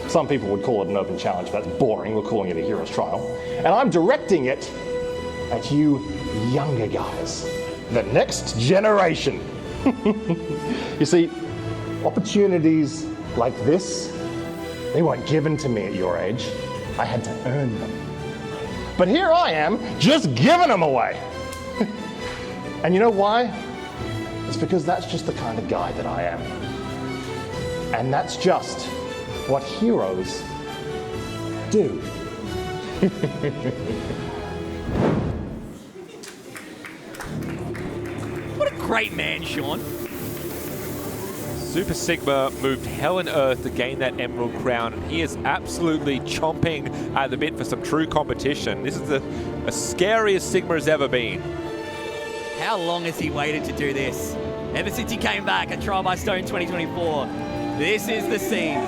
Some people would call it an open challenge, but that's boring. We're calling it a hero's trial. And I'm directing it at you younger guys. The next generation. You see, opportunities like this, they weren't given to me at your age. I had to earn them. But here I am, just giving them away. And you know why? It's because that's just the kind of guy that I am. And that's just what heroes do. What a great man, Sean. Super Sigma moved hell and earth to gain that Emerald Crown. He is absolutely chomping at the bit for some true competition. This is the scariest Sigma has ever been. How long has he waited to do this? Ever since he came back at Trial by Stone 2024. This is the scene.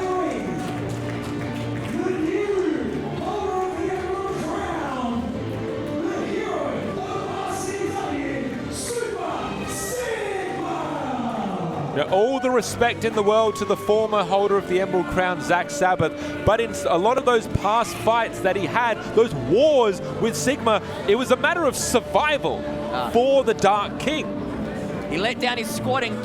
Now, all the respect in the world to the former holder of the Emerald Crown, 𝙧𝙞𝙙𝙙𝙙, but in a lot of those past fights that he had, those wars with Sigma, it was a matter of survival for the Dark King. He let down his squad and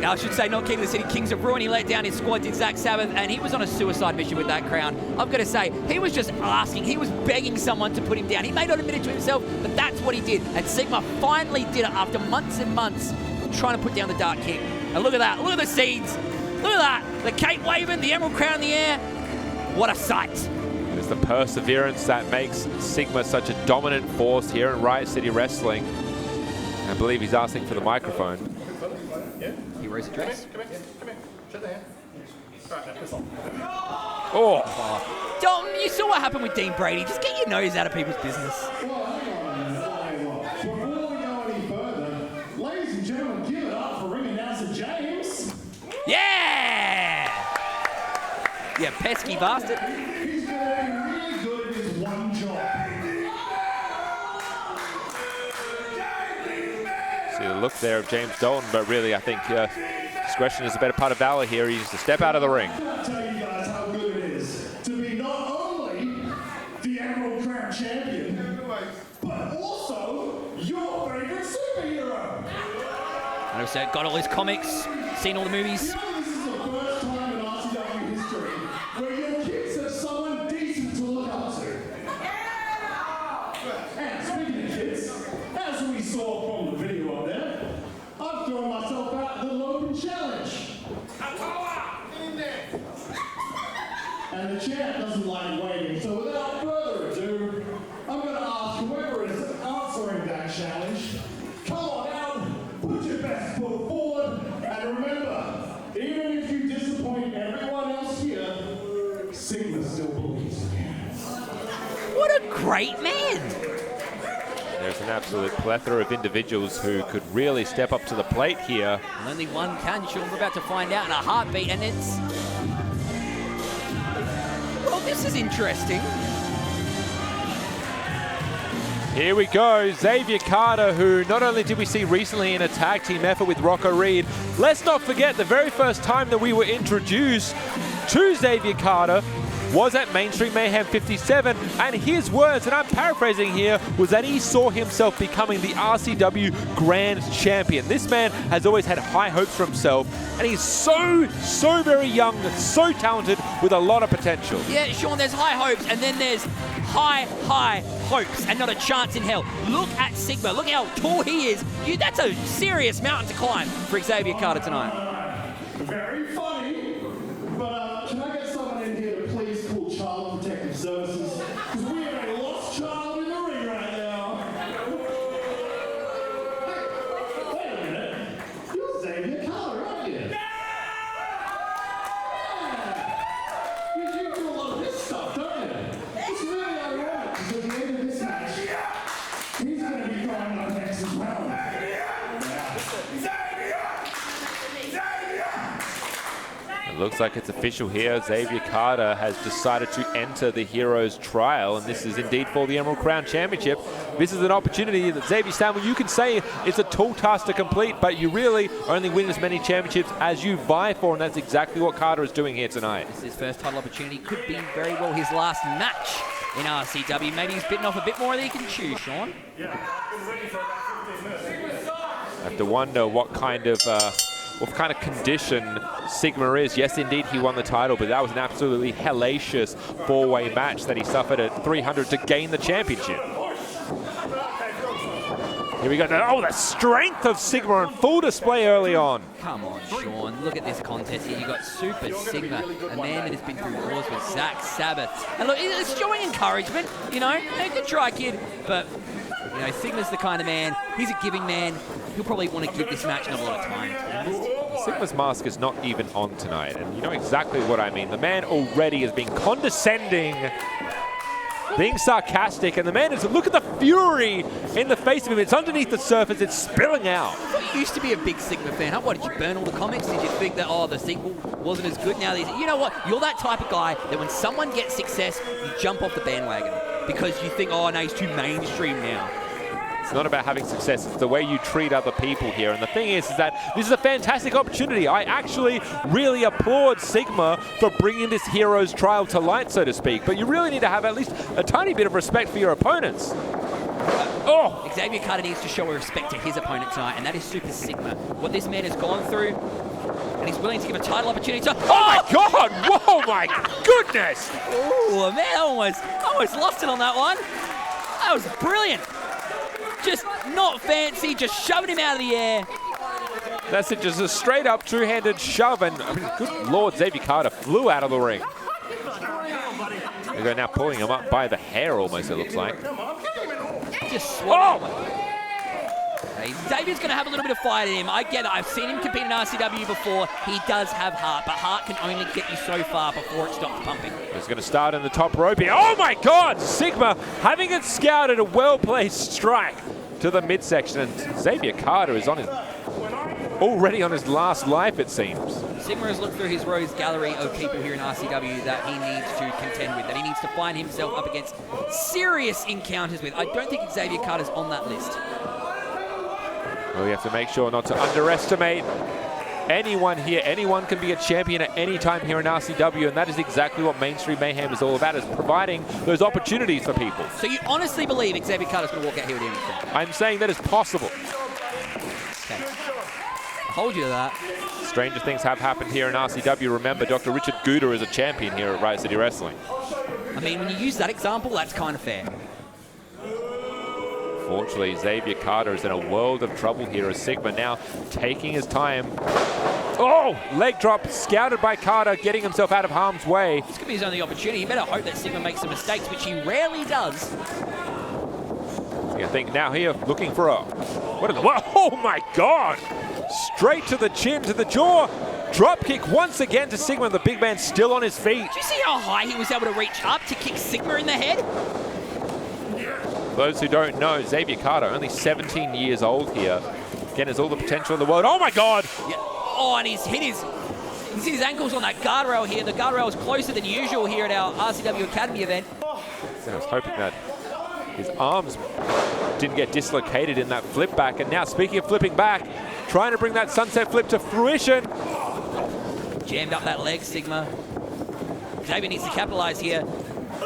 I should say not King of the City, Kings of Ruin. He let down his squad, did 𝙧𝙬𝙙𝙙, and he was on a suicide mission with that crown. I've got to say, he was just asking, he was begging someone to put him down. He may not admit it to himself, but that's what he did. And Sigma finally did it after months and months trying to put down the Dark King. And look at that, look at the scenes. Look at that, the cape waving, the Emerald Crown in the air. What a sight. It's the perseverance that makes Sigma such a dominant force here in Riot City Wrestling. I believe he's asking for the microphone. Hero's address. Come here. Shut the hand. All right, now piss off. Oh. Dom, you saw what happened with Dean Brady. Just get your nose out of people's business. Well, hang on. Before we go any further, ladies and gentlemen, give it up for ring announcer James. Yeah! Yeah, pesky bastard. He's been really good at his one job. See the look there of James Dalton, but really I think discretion is a better part of valor here. He needs to step out of the ring. I'll tell you guys how good it is to be not only the Emerald Crown champion, but also your favorite superhero. And also got all his comics, seen all the movies. You know, this is the first time in RCW history where your kids have someone decent to look up to. And speaking of kids, as we saw from the video up there, I've thrown myself out the Logan Challenge. And the champ doesn't like waiting, so without further ado, I'm going to ask whoever is answering that challenge, come on out, put your best foot forward, and remember, even if you disappoint everyone else here, Sigma still believes in you. What a great man! There's an absolute plethora of individuals who could really step up to the plate here. And only one can, Sean. We're about to find out in a heartbeat, and it's... Well, this is interesting. Here we go, 𝙧𝙞𝙙𝙙𝙙, who not only did we see recently in a tag team effort with Rocco Reed, let's not forget the very first time that we were introduced to 𝙧𝙞𝙙𝙙𝙙 was at Main Street Mayhem 57, and his words, and I'm paraphrasing here, was that he saw himself becoming the RCW Grand Champion. This man has always had high hopes for himself, and he's so very young, so talented, with a lot of potential. Yeah, Sean, there's high hopes, and then there's high hopes, and not a chance in hell. Look at Sigma, look how tall he is. That's a serious mountain to climb for 𝙧𝙞𝙙𝙙𝙙 tonight. Very funny, but can I get someone in here to please call Child Protective Services? Because we have a lost child in the ring right now. Wait a minute. You're 𝙧𝙞𝙙𝙙𝙙, aren't you? Yeah! You do a lot of this stuff, don't you? It's really ironic because at the end of this match, he's going to be going up next as well. It looks like it's official here. 𝙧𝙞𝙙𝙙𝙙 has decided to enter the Heroes Trial, and this is indeed for the Emerald Crown Championship. This is an opportunity that 𝙧𝙞𝙙𝙙𝙙, you can say it's a tall task to complete, but you really only win as many championships as you vie for, and that's exactly what Carter is doing here tonight. This is his first title opportunity. Could be very well his last match in RCW. Maybe he's bitten off a bit more than he can chew, Sean. I have to wonder what kind of what kind of condition 𝙍𝙞𝙙𝙙 is. Yes, indeed, he won the title, but that was an absolutely hellacious four-way match that he suffered at 300 to gain the championship. Here we go. Oh, the strength of 𝙍𝙞𝙙 on full display early on. Come on, Sean. Look at this contest here. You got Super 𝙍𝙞𝙙, a man that has been through wars with Zack Sabbath. And look, it's showing encouragement. You know, hey, good try, kid. But you know, 𝙍𝙞𝙙's the kind of man. He's a giving man. He'll probably want to give this match not a lot of time. 𝙍𝙞𝙙's mask is not even on tonight, and you know exactly what I mean. The man already has been condescending, being sarcastic, and the man is, look at the fury in the face of him. It's underneath the surface, it's spilling out. I thought you used to be a big 𝙍𝙞𝙙 fan. Huh? What, did you burn all the comics? Did you think that, oh, the sequel wasn't as good? Now, you know what? You're that type of guy that when someone gets success, you jump off the bandwagon because you think, oh, no, he's too mainstream now. It's not about having success, it's the way you treat other people here. And the thing is that this is a fantastic opportunity. I actually really applaud 𝙍𝙞𝙙 for bringing this hero's trial to light, so to speak. But you really need to have at least a tiny bit of respect for your opponents. Oh! 𝙬𝙗𝙗 needs to show a respect to his opponent tonight, and that is Super 𝙍𝙞𝙙. What this man has gone through, and he's willing to give a title opportunity to... Oh my God! Whoa, my goodness! Ooh, man, almost lost it on that one. That was brilliant. Just not fancy, just shoving him out of the air. That's it, just a straight up two-handed shove, and I mean, good Lord, 𝙬𝙗𝙗 flew out of the ring. They go now pulling him up by the hair almost, it looks like. Just swallowed. Hey, 𝙬𝙗𝙗's going to have a little bit of fight in him. I get it. I've seen him compete in RCW before. He does have heart, but heart can only get you so far before it stops pumping. He's going to start in the top rope here. Oh my God! 𝙍𝙗𝙗 having it scouted, a well-placed strike to the midsection, and 𝙬𝙗𝙗 is on his already on his last life, it seems. 𝙍𝙗𝙗 has looked through his rose gallery of people here in RCW that he needs to contend with, that he needs to find himself up against serious encounters with. I don't think 𝙬𝙗𝙗 is on that list. Well, we have to make sure not to underestimate anyone here. Anyone can be a champion at any time here in RCW, and that is exactly what Mainstream Mayhem is all about, is providing those opportunities for people. So you honestly believe 𝙬𝙗𝙗 is going to walk out here with anything? I'm saying that is possible. Okay. I'll hold you to that. Stranger things have happened here in RCW. Remember, Dr. Richard Guda is a champion here at Riot City Wrestling. I mean, when you use that example, that's kind of fair. Fortunately, 𝙬𝙗𝙗 is in a world of trouble here as 𝙍𝙗𝙗 now taking his time. Oh, leg drop scouted by 𝙬𝙗𝙗, getting himself out of harm's way. This could be his only opportunity. You better hope that 𝙍𝙗𝙗 makes some mistakes, which he rarely does. I think now here looking for a... What is it? Oh my God! Straight to the chin, to the jaw. Drop kick once again to 𝙍𝙗𝙗. The big man still on his feet. Did you see how high he was able to reach up to kick 𝙍𝙗𝙗 in the head? Those who don't know, 𝙬𝙗𝙗𝙗, only 17 years old here. Again, has all the potential in the world. Oh my God! Yeah. Oh, and he's hit his ankles on that guardrail here. The guardrail is closer than usual here at our RCW Academy event. So I was hoping that his arms didn't get dislocated in that flip back. And now, speaking of flipping back, trying to bring that sunset flip to fruition. Jammed up that leg, 𝙍𝙗𝙗. 𝙬𝙗𝙗 needs to capitalize here.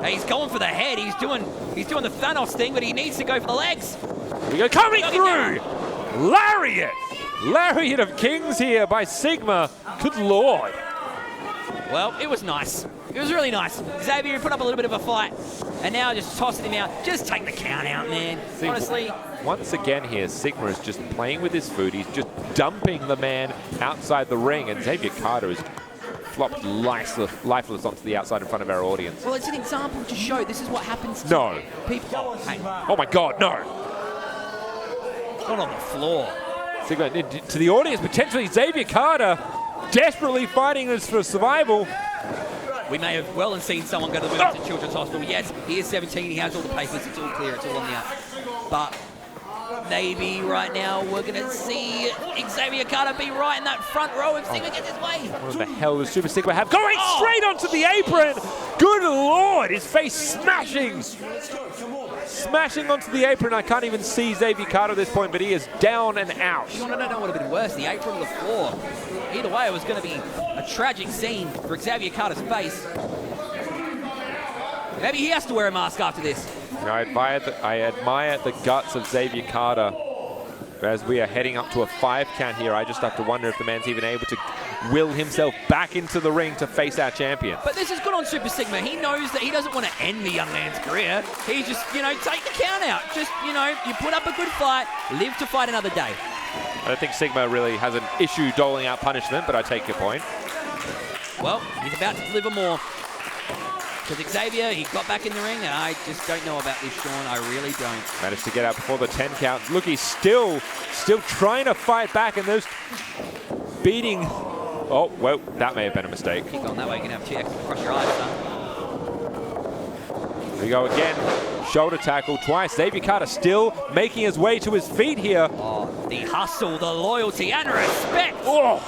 Hey, he's going for the head. He's doing the Thanos thing, but he needs to go for the legs. We go coming through. Lariat. Lariat of Kings here by 𝙍𝙗𝙗. Good Lord. Well, it was nice. It was really nice. 𝙬𝙗𝙗 put up a little bit of a fight, and now just tossing him out. Just take the count out, man. See, honestly. Once again here, 𝙍𝙗𝙗 is just playing with his food. He's just dumping the man outside the ring, and 𝙬𝙗𝙗𝙗 is flopped lifeless onto the outside in front of our audience. Well, it's an example to show this is what happens to people. Oh, hey. Oh my God, no. Not on the floor. 𝙍𝙗𝙗, to the audience, potentially 𝙬𝙗𝙗𝙗 desperately fighting us for survival. We may have well and seen someone go to the Williamson Children's Hospital. Yes, he is 17, he has all the papers, it's all clear, it's all on the up. But maybe right now we're going to see 𝙬𝙗𝙗𝙗 be right in that front row if 𝙍𝙗𝙗 gets his way. What the hell does Super 𝙍𝙗𝙗 have? Going straight onto the apron! Good Lord, his face smashing! Smashing onto the apron. I can't even see 𝙬𝙗𝙗𝙗 at this point, but he is down and out. You want to know what would have been worse, the apron or the floor? Either way, it was going to be a tragic scene for 𝙬𝙗𝙗𝙗's face. Maybe he has to wear a mask after this. I admire the guts of 𝙬𝙗𝙗𝙗𝙗 As we are heading up to a 5 count here, I just have to wonder if the man's even able to will himself back into the ring to face our champion. But this is good on Super Sigma. He knows that he doesn't want to end the young man's career. He just, you know, take the count out. Just, you know, you put up a good fight, live to fight another day. I don't think Sigma really has an issue doling out punishment, but I take your point. Well, he's about to deliver more. Because Xavier, he got back in the ring, and I just don't know about this, Sean. I really don't. Managed to get out before the 10 count. Look, he's still trying to fight back, and those beating. Oh, well, that may have been a mistake. Keep going that way. You're going to have 2 X's across your eyes, son. Here we go again. Shoulder tackle twice. Xavier Carter still making his way to his feet here. Oh, the hustle, the loyalty, and respect. Oh!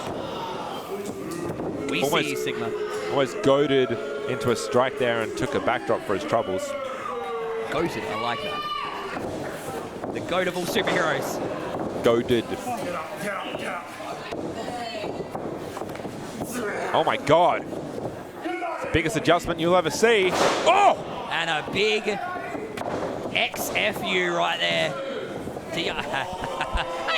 We see you, Sigma. Almost goaded into a strike there and took a backdrop for his troubles. Goated, I like that. The goat of all superheroes. Goaded. Oh my God. Biggest adjustment you'll ever see. Oh! And a big XFU right there. He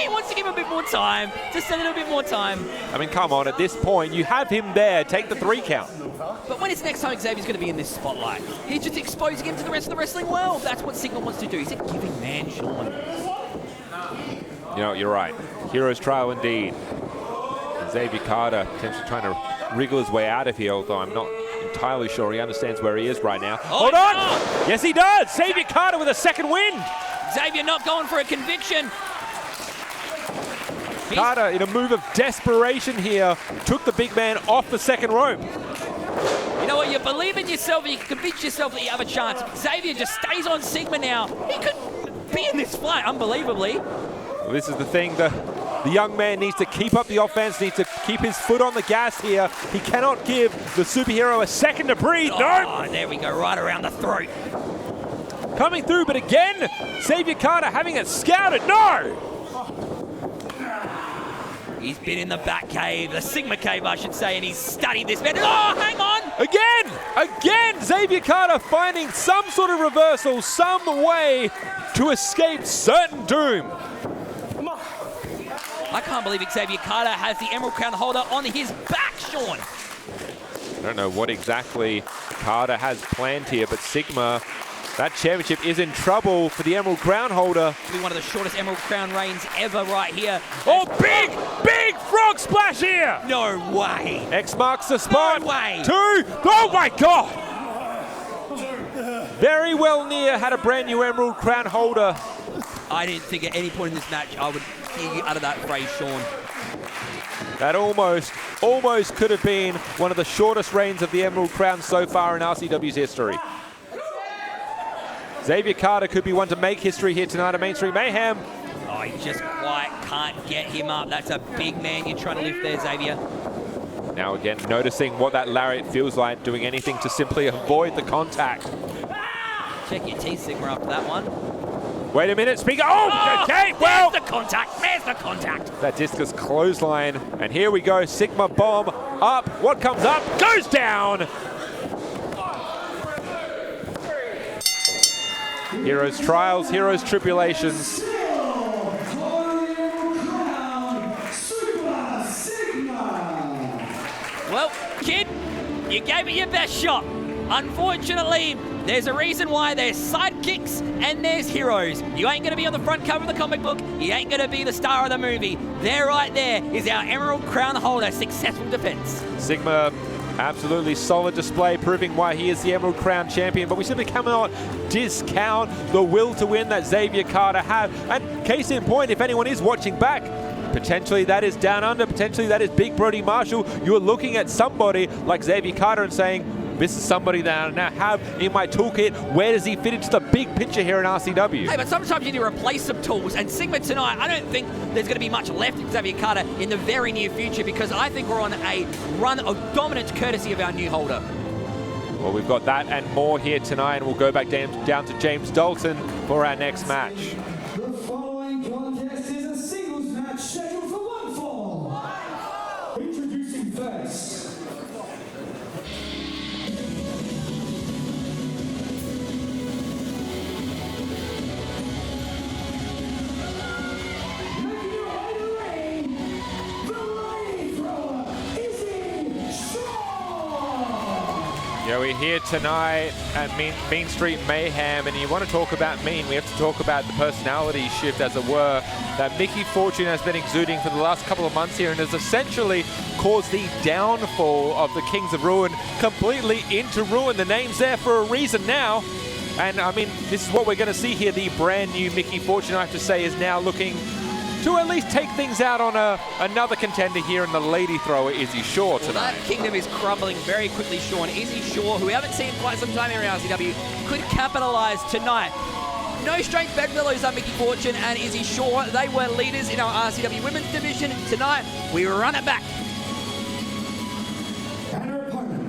wants to give him a bit more time. Just a little bit more time. I mean, come on, at this point, you have him there. Take the 3 count. But when it's next time Xavier's going to be in this spotlight, he's just exposing him to the rest of the wrestling world. That's what Sigma wants to do. He's a giving man, Sean. You know, you're right. Hero's trial indeed. And Xavier Carter potentially trying to wriggle his way out of here, although I'm not entirely sure he understands where he is right now. Hold on! Yes, he does! Xavier Carter with a 2nd win! Xavier not going for a conviction. Carter, in a move of desperation here, took the big man off the 2nd rope. You know what? You believe in yourself and you can convince yourself that you have a chance. Xavier just stays on Sigma now. He could be in this fight, unbelievably. Well, this is the thing. The young man needs to keep up the offense, needs to keep his foot on the gas here. He cannot give the superhero a second to breathe. Oh, No! there we go, right around the throat. Coming through, but again, Xavier Carter having it scouted. No! He's been in the back cave, the Sigma cave, I should say, and he's studied this better. Oh, hang on! Again, Xavier Carter finding some sort of reversal, some way to escape certain doom. I can't believe Xavier Carter has the Emerald Crown holder on his back, Sean. I don't know what exactly Carter has planned here, but Sigma, that championship is in trouble for the Emerald Crown holder. It'll be one of the shortest Emerald Crown reigns ever right here. Oh, big frog splash here! No way. X marks the spot. No way. 2. Oh my God! Very well near had a brand new Emerald Crown holder. I didn't think at any point in this match I would hear you utter that phrase, Sean. That almost could have been one of the shortest reigns of the Emerald Crown so far in RCW's history. Xavier Carter could be one to make history here tonight at Main Street Mayhem. Oh, he just quite can't get him up. That's a big man you're trying to lift there, Xavier. Now again, noticing what that lariat feels like, doing anything to simply avoid the contact. Check your teeth, Sigma, after that one. Wait a minute, speaker. Oh, okay, well. There's the contact. There's the contact. That discus clothesline. And here we go, Sigma bomb up. What comes up goes down. Heroes trials, heroes tribulations. Well, kid, you gave it your best shot. Unfortunately, there's a reason why there's sidekicks and there's heroes. You ain't going to be on the front cover of the comic book. You ain't going to be the star of the movie. There right there is our Emerald Crown holder. Successful defense. Sigma, absolutely solid display, proving why he is the Emerald Crown champion. But we simply cannot discount the will to win that Xavier Carter had. And case in point, if anyone is watching back, potentially that is Down Under, potentially that is Big Brody Marshall. You're looking at somebody like Xavier Carter and saying, this is somebody that I now have in my toolkit. Where does he fit into the big picture here in RCW? Hey, but sometimes you need to replace some tools. And Sigma tonight, I don't think there's going to be much left in Xavier Carter in the very near future, because I think we're on a run of dominance courtesy of our new holder. Well, we've got that and more here tonight, and we'll go back down to James Dalton for our next match. The following contest is a singles match scheduled for one fall. Introducing first, Yeah, we're here tonight at Mean Street Mayhem, and you want to talk about Mean, we have to talk about the personality shift, as it were, that Mickey Fortune has been exuding for the last couple of months here, and has essentially caused the downfall of the Kings of Ruin completely into ruin. The name's there for a reason now, and I mean, this is what we're going to see here. The brand new Mickey Fortune, I have to say, is now looking to at least take things out on another contender here in the lady thrower, Izzy 𝙧𝙞𝙙, tonight. That kingdom is crumbling very quickly, Sean. Izzy 𝙧𝙧𝙙, who we haven't seen quite some time here in RCW, could capitalise tonight. No strength bedfellows are Mickey Fortune and Izzy 𝙧𝙧𝙙. They were leaders in our RCW women's division. Tonight, we run it back. And her opponent.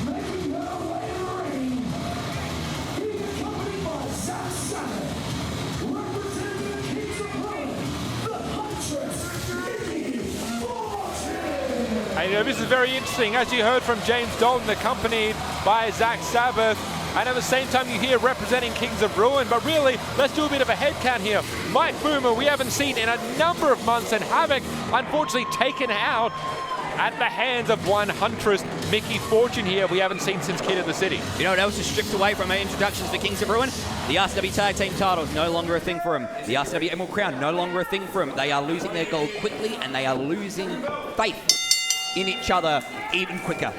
Making her way to the ring, he's accompanied by 𝙧𝙞𝙙𝙙𝙙, representing the Kings of Ruin, the Huntress, Mickey Fortune. And, you know, this is very interesting. As you heard from James Dalton, accompanied by Zach Sabbath, and at the same time you hear representing Kings of Ruin. But really, let's do a bit of a head count here. Mike Boomer, we haven't seen in a number of months, and Havoc, unfortunately, taken out at the hands of one Huntress, Mickey Fortune here. We haven't seen since Kid of the City. You know what else is stripped away from our introductions for Kings of Ruin? The RCW Tag Team titles, no longer a thing for them. The RCW Emerald Crown, no longer a thing for them. They are losing their gold quickly, and they are losing faith in each other even quicker.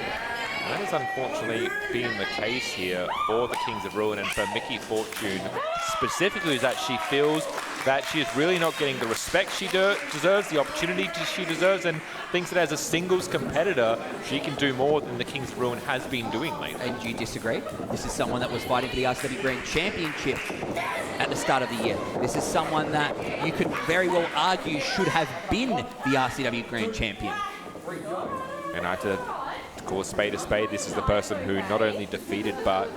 That has unfortunately been the case here for the Kings of Ruin, and for Mickey Fortune specifically, is that she feels that she is really not getting the respect she deserves, the opportunity she deserves, and thinks that as a singles competitor, she can do more than the Kings of Ruin has been doing lately. And you disagree? This is someone that was fighting for the RCW Grand Championship at the start of the year. This is someone that you could very well argue should have been the RCW Grand Champion. And I have to call a spade. This is the person who not only defeated, but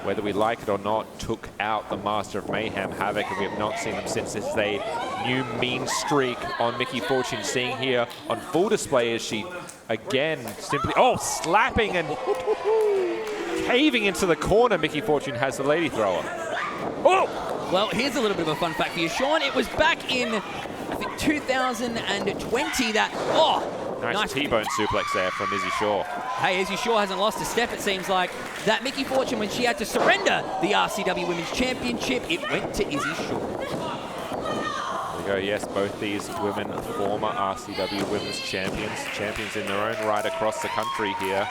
whether we like it or not, took out the Master of Mayhem, Havoc, and we have not seen them since. This is a new mean streak on Mickey Fortune, seeing here on full display as she again simply, slapping and caving into the corner. Mickey Fortune has the lady thrower. Oh! Well, here's a little bit of a fun fact for you, Sean. It was back in, I think, 2020 that, Nice T-bone suplex there from Izzy 𝙧𝙧𝙙. Hey, Izzy 𝙧𝙧𝙙 hasn't lost a step, it seems like. That Mickey Fortune, when she had to surrender the RCW Women's Championship, it went to Izzy 𝙧𝙧𝙀. There we go, yes, both these women, former RCW Women's champions in their own right across the country here.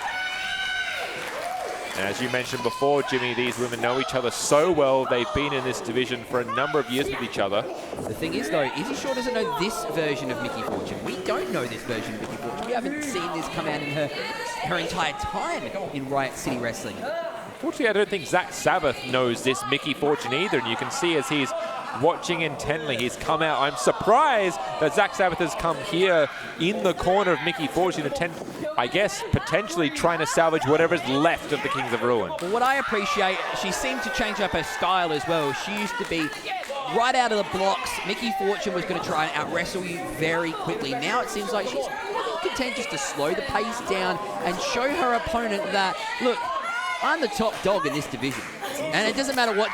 And as you mentioned before, Jimmy, these women know each other so well. They've been in this division for a number of years with each other. The thing is, though, Izzy 𝙧𝙧𝙀 doesn't know this version of Mickey Fortune. We don't know this version of Mickey Fortune. We haven't seen this come out in her entire time in Riot City Wrestling. Unfortunately, I don't think Zach Sabbath knows this Mickey Fortune either. And you can see as he's watching intently, he's come out. I'm surprised that Zach Sabbath has come here in the corner of Mickey Fortune, I guess, potentially trying to salvage whatever's left of the Kings of Ruin. Well, what I appreciate, she seemed to change up her style as well. She used to be right out of the blocks. Mickey Fortune was going to try and out-wrestle you very quickly. Now it seems like she's content just to slow the pace down and show her opponent that, look, I'm the top dog in this division. And it doesn't matter what,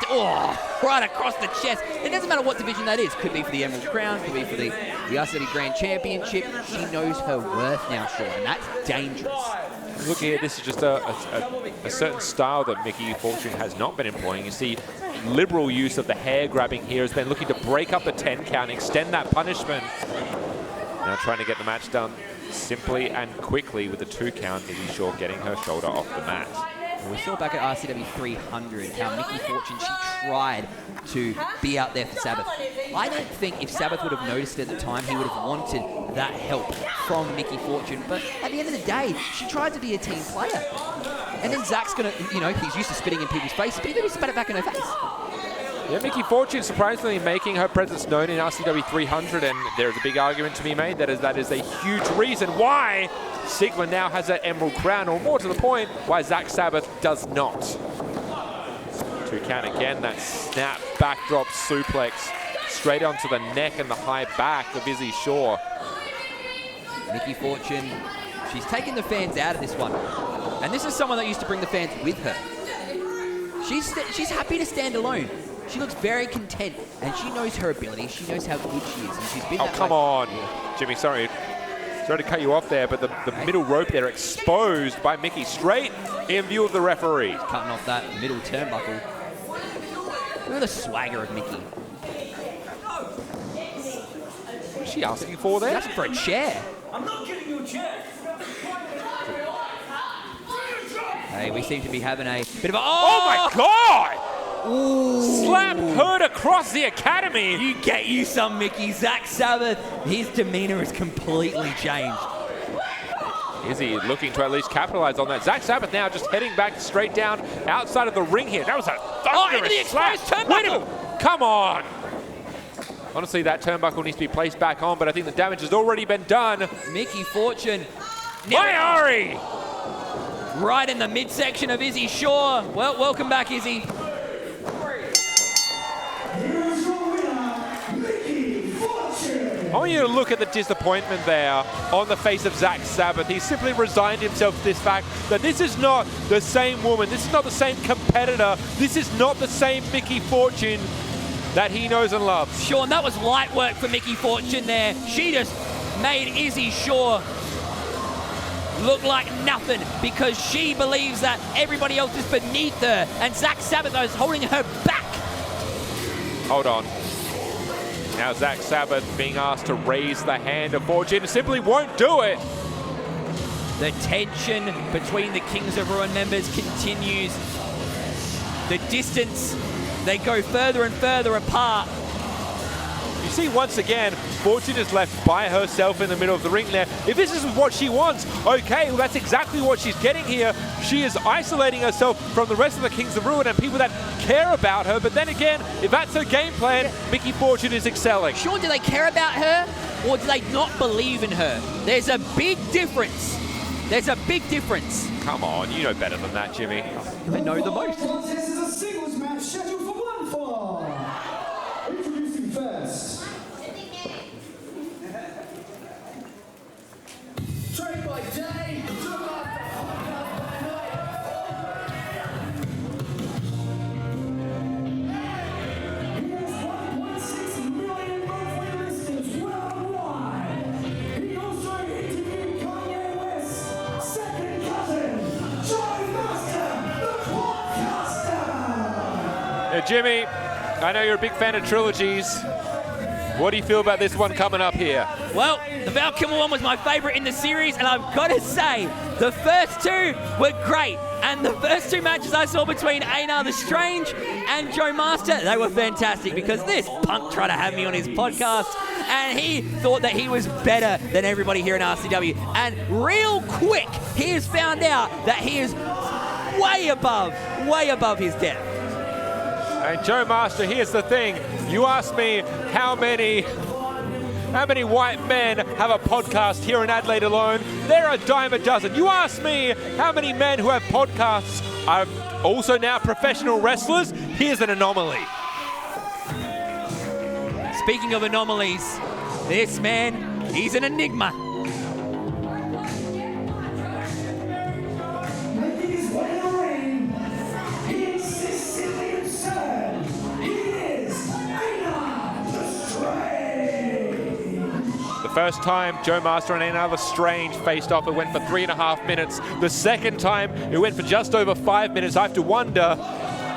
right across the chest. It doesn't matter what division that is. Could be for the Emerald Crown, could be for the RCW Grand Championship. She knows her worth now, Sean, and that's dangerous. Look here, this is just a certain style that Mickey Fortune has not been employing. You see liberal use of the hair grabbing here, has been looking to break up the 10 count, extend that punishment. Now trying to get the match done simply and quickly with the 2 count. Izzy 𝙧𝙧𝙀 getting her shoulder off the mat. We saw back at RCW 300 how Mickey Fortune, she tried to be out there for Sabbath. I don't think if Sabbath would have noticed it at the time, he would have wanted that help from Mickey Fortune. But at the end of the day, she tried to be a team player. And then Zach's going to, he's used to spitting in people's faces, but he maybe spat it back in her face. Yeah, Mickey Fortune surprisingly making her presence known in RCW 300, and there's a big argument to be made that is a huge reason why Sigma now has that Emerald Crown, or more to the point, why Zach Sabbath does not. 2 count again, that snap backdrop suplex straight onto the neck and the high back of Izzy 𝙧𝙧𝙀. Mickey Fortune She's taken the fans out of this one. And this is someone that used to bring the fans with her. She's happy to stand alone. She looks very content, and she knows her ability. She knows how good she is, and she's been. Oh, come on, Jimmy. Sorry to cut you off there, but the middle rope there exposed by Mickey, straight in view of the referee. Cutting off that middle turnbuckle. Look at the swagger of Mickey. What's she asking for there? She's asking for a chair. I'm not giving you a chair. Hey, we seem to be having a bit of a... Oh my God! Ooh. Slap heard across the academy. You get you some, Mickey. 𝙬𝙞𝙙𝙙, his demeanor has completely changed. Izzy looking to at least capitalize on that. 𝙬𝙤𝙙𝙙 now just heading back straight down outside of the ring here. That was a thunderous slap. Wait a minute. Come on. Honestly, that turnbuckle needs to be placed back on, but I think the damage has already been done. Mickey Fortune. Mayari! Right in the midsection of Izzy Shaw. Well, welcome back, Izzy. Here's your winner, Mickey Fortune. I want you to look at the disappointment there on the face of 𝙬𝙤𝙙𝙙. He simply resigned himself to this fact that this is not the same woman. This is not the same competitor. This is not the same Mickey Fortune that he knows and loves. Sean, that was light work for Mickey Fortune there. She just made Izzy Shaw look like nothing because she believes that everybody else is beneath her, and 𝙬𝙬𝙙𝙙 is holding her back. Hold on. Now 𝙬𝙬𝙙𝙙 being asked to raise the hand of Fortune, simply won't do it. The tension between the Kings of Ruin members continues. The distance, they go further and further apart. You see, once again, Fortune is left by herself in the middle of the ring there. If this is what she wants, okay, well, that's exactly what she's getting here. She is isolating herself from the rest of the Kings of Ruin and people that care about her. But then again, if that's her game plan, Mickey Fortune is excelling. Sean, do they care about her or do they not believe in her? There's a big difference. There's a big difference. Come on, you know better than that, Jimmy. I know the most. This is a singles match scheduled for one fall. Introducing first. Trey by day, He has 1.6 million monthly listeners worldwide. He also interviewed Kanye West's second cousin, 𝙬𝙞𝙙𝙙𝙙, the podcaster. Now, Jimmy, I know you're a big fan of trilogies. What do you feel about this one coming up here? Well, the Val Kilmer one was my favorite in the series, and I've got to say, the first two were great. And the first two matches I saw between 𝙍𝙠 the Strange and 𝙬𝙗𝙗, they were fantastic because this punk tried to have me on his podcast, and he thought that he was better than everybody here in RCW. And real quick, he has found out that he is way above his depth. And 𝙬𝙗𝙗, here's the thing. You asked me how many white men have a podcast here in Adelaide alone. There are a dime a dozen. You asked me how many men who have podcasts are also now professional wrestlers. Here's an anomaly. Speaking of anomalies, this man, he's an enigma. Making his way in the ring, he insists in the absurd. He is 𝙍𝙠 the Strange. The first time 𝙬𝙗𝙗 and 𝙍𝙠 the Strange faced off, it went for 3.5 minutes. The second time, it went for just over 5 minutes. I have to wonder,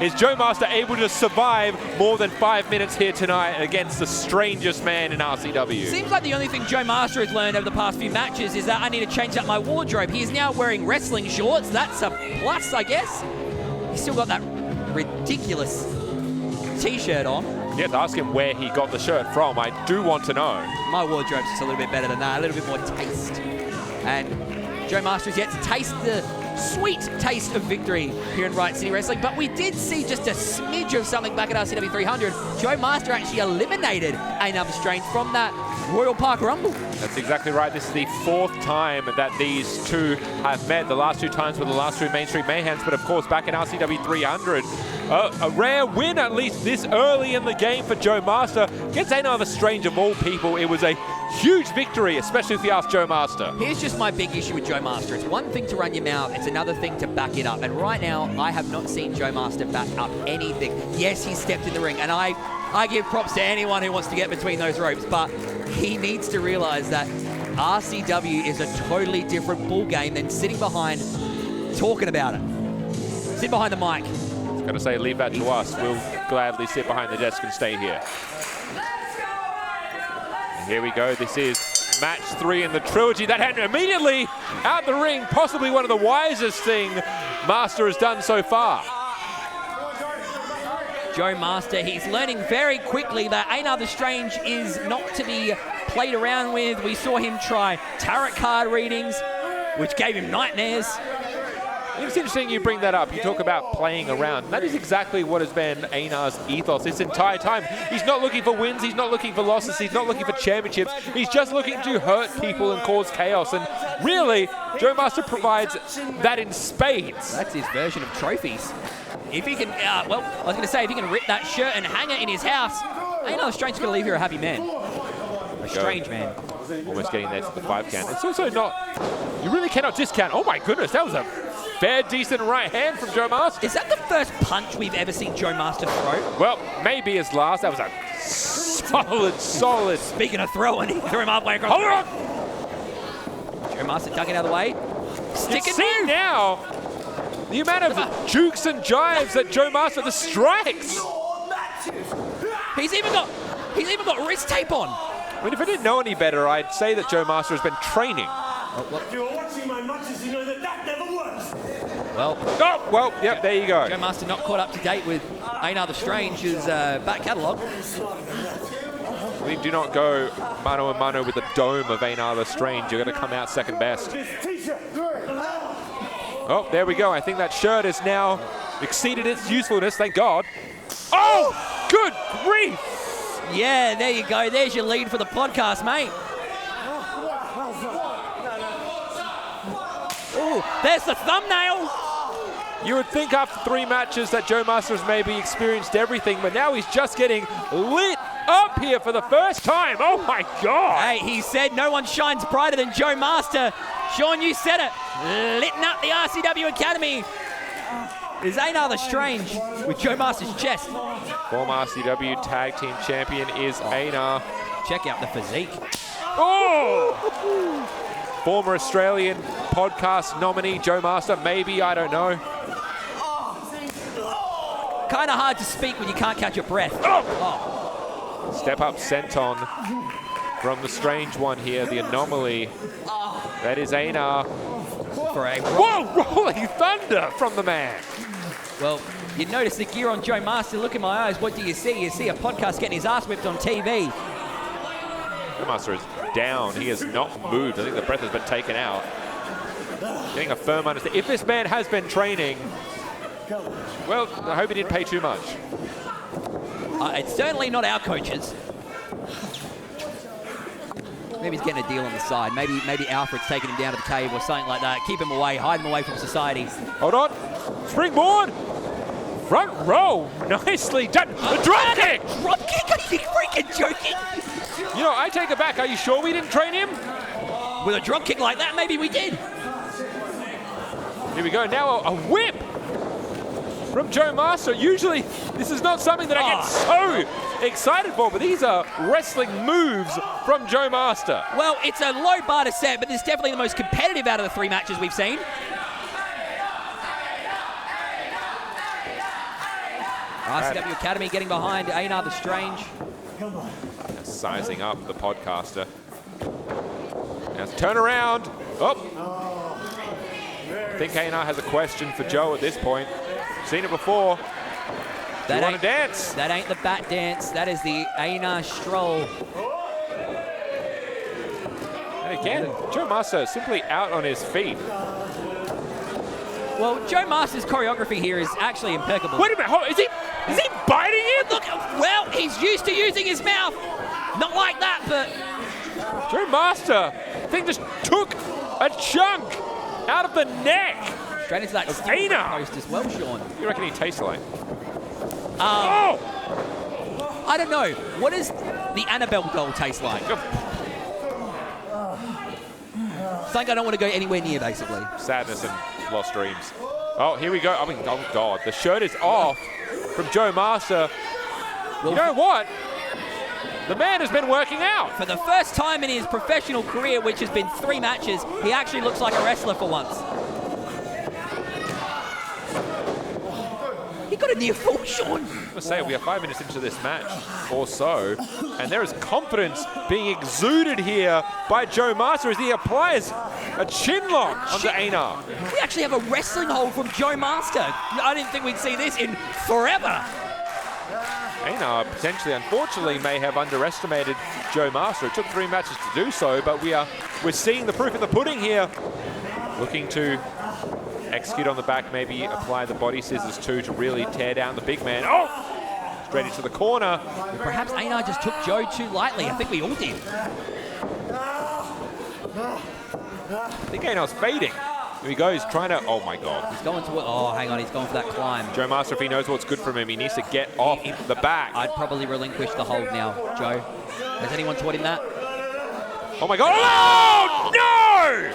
is 𝙬𝙗𝙗 able to survive more than 5 minutes here tonight against the strangest man in RCW? Seems like the only thing 𝙬𝙗𝙗 has learned over the past few matches is that I need to change up my wardrobe. He is now wearing wrestling shorts. That's a plus, I guess. He's still got that ridiculous t-shirt on. You have to ask him where he got the shirt from. I do want to know. My wardrobe's just a little bit better than that, a little bit more taste. And 𝙬𝙗𝙗 has yet to taste the sweet taste of victory here in Riot City Wrestling, but we did see just a smidge of something back at RCW 300. 𝙬𝙗𝙗 actually eliminated 𝙍𝙠 the Strange from that Royal Park Rumble. That's exactly right. This is the 4th time that these two have met. The last 2 times were the last 2 Main Street Mayhems, but of course back in RCW 300. A rare win, at least this early in the game for 𝙬𝙗𝙗. Against 𝙍𝙠 the Strange of all people, it was a huge victory, especially if you ask 𝙍𝙗𝙙. Here's just my big issue with 𝙍𝙗𝙙. It's one thing to run your mouth, it's another thing to back it up. And right now, I have not seen 𝙍𝙗𝙙 back up anything. Yes, he stepped in the ring, and I give props to anyone who wants to get between those ropes, but he needs to realize that RCW is a totally different ball game than sitting behind, talking about it. Sit behind the mic. Got to say, leave that to us. We'll gladly sit behind the desk and stay here. And here we go. This is match 3 in the trilogy. That happened immediately out the ring. Possibly one of the wisest thing Master has done so far. 𝙍𝙗𝙙, he's learning very quickly that 𝙍𝙗𝙙𝙙 is not to be played around with. We saw him try tarot card readings, which gave him nightmares. It's interesting you bring that up. You talk about playing around. That is exactly what has been 𝙍𝙗𝙙's ethos this entire time. He's not looking for wins. He's not looking for losses. He's not looking for championships. He's just looking to hurt people and cause chaos. And really, 𝙍𝙗𝙙 provides that in spades. That's his version of trophies. If he can, well, I was going to say, if he can rip that shirt and hang it in his house, 𝙍𝙗𝙙's going to leave here a happy man. A strange man. Almost getting there to the 5 count. It's also not, you really cannot discount. Oh my goodness, that was a fair, decent right hand from 𝙍𝙗𝙙. Is that the first punch we've ever seen 𝙍𝙗𝙙 throw? Well, maybe his last. That was a solid. Speaking of throwing, he threw him halfway across. Hold on! 𝙍𝙗𝙙 ducking out of the way. Stick and See move. now the amount of jukes and jives that 𝙍𝙗𝙙, the strikes. He's even got wrist tape on. I mean, if I didn't know any better, I'd say that 𝙍𝙗𝙙 has been training. If you're watching my matches, you know that never works. Well, yep, there you go. 𝙍𝙗𝙙 not caught up to date with 𝙍𝙗𝙙's back catalogue. We do not go mano a mano with the dome of 𝙍𝙗𝙙. You're going to come out second best. Oh, there we go. I think that shirt has now exceeded its usefulness, thank God. Oh, good grief! Yeah, there you go. There's your lead for the podcast, mate. Oh, there's the thumbnail. You would think after 3 matches that 𝙍𝙗𝙙 has maybe experienced everything, but now he's just getting lit up here for the first time. Oh my God! Hey, he said no one shines brighter than 𝙍𝙗𝙙. Sean, you said it. Litting up the RCW Academy is 𝙍𝙗𝙙 with 𝙍𝙗𝙙's chest. Former RCW Tag Team Champion is 𝙍𝙗𝙙. Check out the physique. Oh! Former Australian podcast nominee 𝙍𝙗𝙙, maybe, I don't know. Kind of hard to speak when you can't catch your breath. Step up senton from the strange one here, the anomaly. That is 𝙍𝙗𝙙. For a Whoa, rolling thunder from the man. Well, you notice the gear on 𝙍𝙗𝙙. Look in my eyes. What do you see? You see a podcast getting his ass whipped on TV. 𝙍𝙗𝙙 is down. He has not moved. I think the breath has been taken out. Getting a firm understanding. If this man has been training, well, I hope he didn't pay too much. It's certainly not our coaches. Maybe he's getting a deal on the side. Maybe Alfred's taking him down to the cave or something like that. Keep him away, hide him away from society. Hold on. Springboard. Front row. Nicely done. A drop kick. Drop kick? Are you freaking joking? You know, I take it back. Are you sure we didn't train him? With a drop kick like that, maybe we did. Here we go. Now a whip from 𝙍𝙗𝙙. Usually, this is not something that I get so excited for, but these are wrestling moves from 𝙍𝙗𝙙. Well, it's a low bar to set, but it's definitely the most competitive out of the 3 matches we've seen. RCW Academy getting behind 𝙍𝙗𝙙 the Strange. Sizing up the podcaster. Now turn around. Oh. I think 𝙍𝙗𝙙 has a question for Joe at this point. Seen it before. Do you want to dance? That ain't the bat dance. That is the 𝙍𝙗𝙙 stroll. And again, 𝙍𝙗𝙙 simply out on his feet. Well, 𝙍𝙗𝙙's choreography here is actually impeccable. Wait a minute, is he biting it? Look, well, he's used to using his mouth. Not like that, but 𝙍𝙗𝙙, I think, just took a chunk out of the neck. Straight into that 𝙍𝙗𝙙 post as well, Sean. What do you reckon he tastes like? I don't know. What does the Annabelle doll taste like? something I don't want to go anywhere near, basically. Sadness and lost dreams. Oh, here we go. I mean, oh God, the shirt is off from 𝙧𝙞𝙙𝙙. Well, you know what? The man has been working out. For the first time in his professional career, which has been 3 matches, he actually looks like a wrestler for once. He got a near fall, Sean. I must say, we are 5 minutes into this match or so, and there is confidence being exuded here by 𝙧𝙞𝙙𝙙 as he applies a chin lock onto 𝙧𝙞𝙙. We actually have a wrestling hold from 𝙧𝙞𝙙𝙙. I didn't think we'd see this in forever. 𝙧𝙞𝙙𝙙 potentially, unfortunately, may have underestimated 𝙧𝙗𝙗. It took 3 matches to do so, but we're seeing the proof in the pudding here. Looking to execute on the back, maybe apply the body scissors too to really tear down the big man. Oh! Straight into the corner. Perhaps 𝙧𝙗𝙗 just took Joe too lightly. I think we all did. I think 𝙧𝙗𝙗's fading. Here he goes, trying to, oh my God. He's going to, oh, hang on, he's going for that climb. 𝙧𝙗𝙗, if he knows what's good for him, he needs to get off the back. I'd probably relinquish the hold now, Joe. Has anyone taught him that? Oh my God, oh no!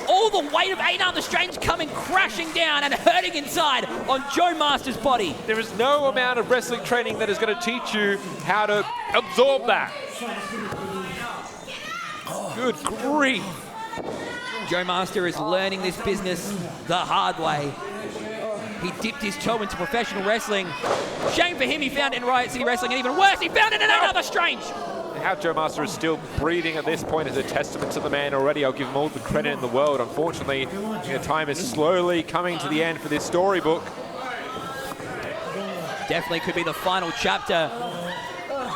All the weight of 𝙧𝙗𝙗𝙙 coming crashing down and hurting inside on 𝙧𝙗𝙗𝙙's body. There is no amount of wrestling training that is going to teach you how to absorb that. Good grief. 𝙧𝙗𝙗𝙗 is learning this business the hard way. He dipped his toe into professional wrestling. Shame for him, he found it in Riot City Wrestling, and even worse, he found it in 𝙧𝙗𝙗𝙗 Strange. How 𝙧𝙗𝙗𝙗 is still breathing at this point is a testament to the man already. I'll give him all the credit in the world. Unfortunately, time is slowly coming to the end for this storybook. Definitely could be the final chapter.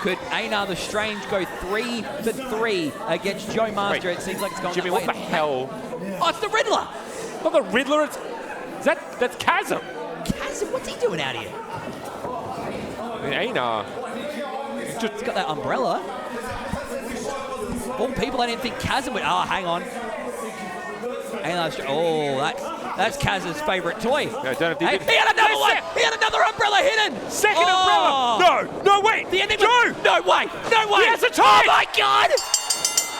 Could 𝙧𝙗𝙗𝙗 Strange go 3 for 3 against 𝙧𝙗𝙗𝙗𝙗? It seems like it's going Jimmy, that way. what the hell? Oh, it's the Riddler! Not the Riddler, that's Chasm. Chasm, what's he doing out here? 𝙧𝙗𝙗𝙗. He's got that umbrella. Of all people, I didn't think Chasm would. Oh, hang on. Oh, that's Kaz's favorite toy. No, don't have to Hey, he had another one! He had another umbrella hidden! Second umbrella! No, wait! The ending Joe! No way! No way! He has a tie! Oh my God!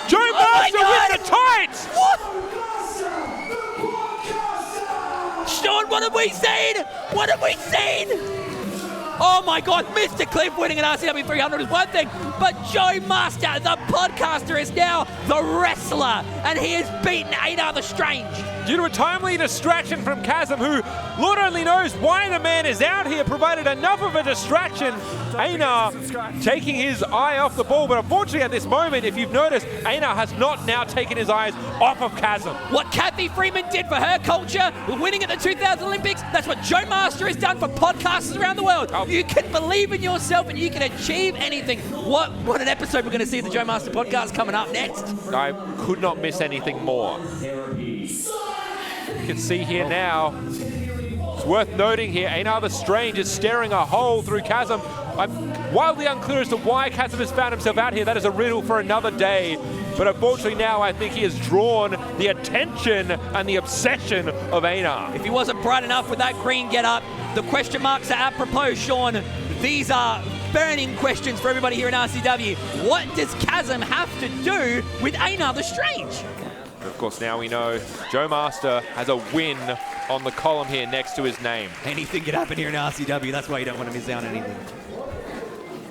𝙧𝙗𝙗𝙗 wins the tights! What? Sean, what have we seen? What have we seen? Oh my God, Mr. Cliff winning an RCW 300 is one thing, but 𝙧𝙗𝙗𝙗𝙗, the podcaster, is now the wrestler, and he has beaten 𝙧𝙗𝙗𝙗𝙗 Strange. Due to a timely distraction from Chasm, who Lord only knows why the man is out here, provided enough of a distraction. 𝙧𝙗𝙗𝙗 taking his eye off the ball, but unfortunately at this moment, if you've noticed, 𝙧𝙗𝙗𝙗 has not now taken his eyes off of Chasm. What Kathy Freeman did for her culture, winning at the 2000 Olympics, that's what 𝙧𝙗𝙗𝙗 has done for podcasters around the world. Oh. You can believe in yourself and you can achieve anything. What an episode we're going to see of the 𝙧𝙗𝙗𝙗 podcast coming up next. I could not miss anything more. You can see here now, it's worth noting here, 𝙧𝙗𝙗𝙗 Strange is staring a hole through Chasm. I'm wildly unclear as to why Chasm has found himself out here. That is a riddle for another day. But unfortunately now I think he has drawn the attention and the obsession of 𝙧𝙗𝙗𝙗. If he wasn't bright enough with that green get-up, the question marks are apropos, Sean. These are burning questions for everybody here in RCW. What does Chasm have to do with 𝙧𝙗𝙗𝙗 Strange? Of course, now we know 𝙧𝙗𝙗𝙗 has a win on the column here next to his name. Anything can happen here in RCW. That's why you don't want to miss out on anything.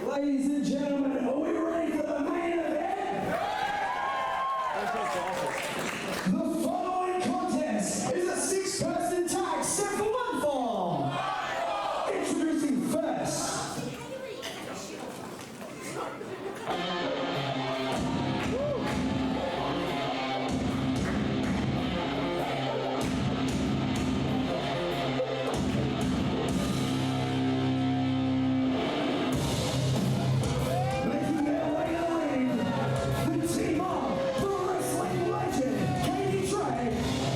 Ladies and gentlemen, are we ready for the main event? The following contest is a 6-person tag set for one fall. Introducing first. Making their way to the ring, the team of the wrestling legend, Kythorn Trey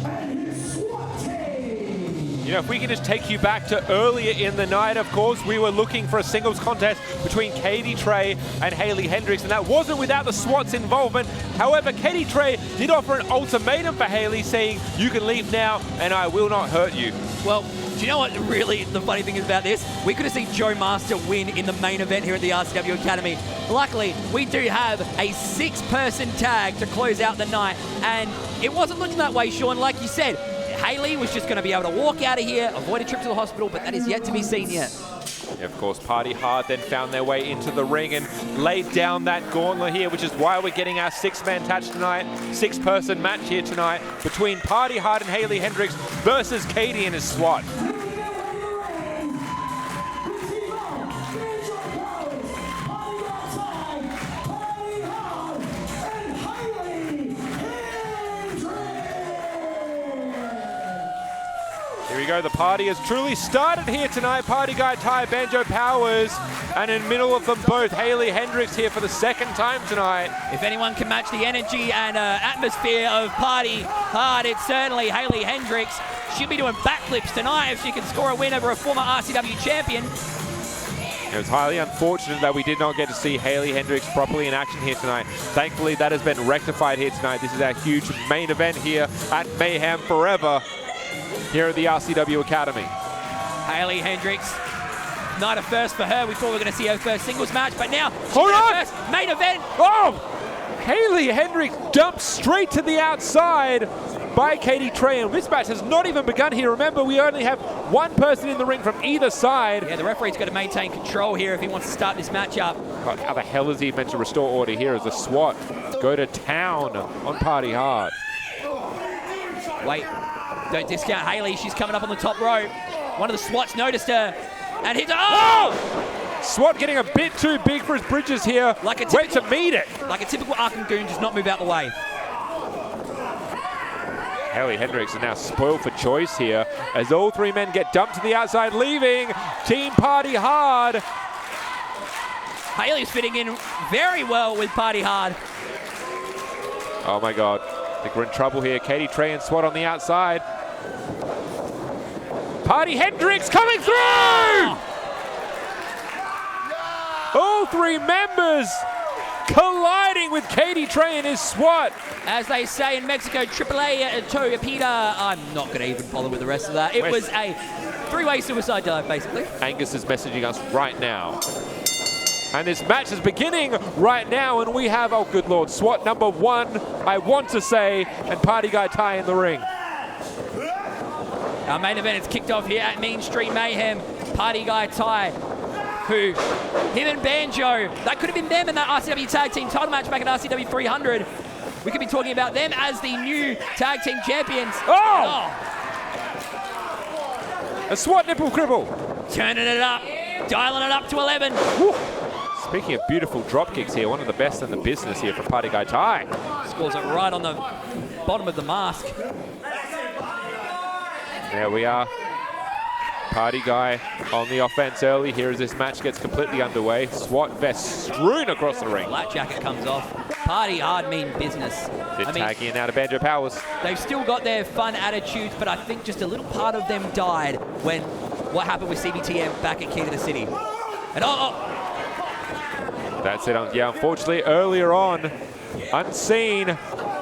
and his SWAT team. You know, if we can just take you back to earlier in the night, of course, we were looking for a singles contest between Kythorn Trey and Hayley Hendrix, and that wasn't without the SWAT's involvement. However, Kythorn Trey did offer an ultimatum for Hayley, saying, "You can leave now, and I will not hurt you." Well, do you know what really the funny thing is about this? We could have seen 𝙧𝙗𝙗𝙗𝙗 win in the main event here at the RCW Academy. Luckily, we do have a 6-person tag to close out the night, and it wasn't looking that way, Sean. Like you said, Hayley was just going to be able to walk out of here, avoid a trip to the hospital, but that is yet to be seen yet. Yeah, of course, Party Hard then found their way into the ring and laid down that gauntlet here, which is why we're getting our six-man match tonight, six-person match here tonight between Party Hard and Hayley Hendrix versus Katie and his SWAT. Here we go, the party has truly started here tonight. Party Guy Ty, Banjo Powers, and in the middle of them both, Hayley Hendrix here for the second time tonight. If anyone can match the energy and atmosphere of Party Hard, it's certainly Hayley Hendrix. She'll be doing backflips tonight if she can score a win over a former RCW champion. It was highly unfortunate that we did not get to see Hayley Hendrix properly in action here tonight. Thankfully, that has been rectified here tonight. This is our huge main event here at Mayhem Forever here at the RCW Academy. Hayley Hendrix, not a first for her. We thought we were going to see her first singles match, but now Hold on! first main event. Oh! Hayley Hendrix dumped straight to the outside by Katie Trey, and this match has not even begun here. Remember, we only have one person in the ring from either side. Yeah, the referee's got to maintain control here if he wants to start this match up. God, how the hell is he meant to restore order here as the SWAT go to town on Party Hard? Wait, don't discount Hayley. She's coming up on the top rope. One of the SWATs noticed her and hit her. Oh! SWAT getting a bit too big for his bridges here. Like a Wait to meet it. Like a typical Arkham goon, does not move out the way. Hayley Hendrix is now spoiled for choice here as all three men get dumped to the outside, leaving Team Party Hard. Hayley's fitting in very well with Party Hard. Oh my God, I think we're in trouble here. Katie Trey and SWAT on the outside. Party Hendrix coming through! All three members colliding with Katie Trey and his SWAT. As they say in Mexico, 𝙍𝙖𝙩 Pita. I'm not going to even bother with the rest of that. It was a three-way suicide dive, basically. Angus is messaging us right now. And this match is beginning right now, and we have, oh good Lord, SWAT number one, I want to say, and Party Guy Ty in the ring. Our main event is kicked off here at Mean Street Mayhem. Party Guy Ty, who, him and Banjo, that could have been them in that RCW Tag Team title match back at RCW 300. We could be talking about them as the new Tag Team Champions. Oh! A SWAT nipple cribble. Turning it up, dialing it up to 11. Woo. Speaking of beautiful drop kicks here, one of the best in the business here for Party Guy Ty. Scores it right on the bottom of the mask. There we are. Party Guy on the offense early here as this match gets completely underway. SWAT vest strewn across the ring. Black jacket comes off. Party Hard mean business. They're tagging in out of Banjo Powers. They've still got their fun attitudes, but I think just a little part of them died when what happened with CBTM back at Key to the City. And That's it. Yeah, unfortunately, earlier on, unseen.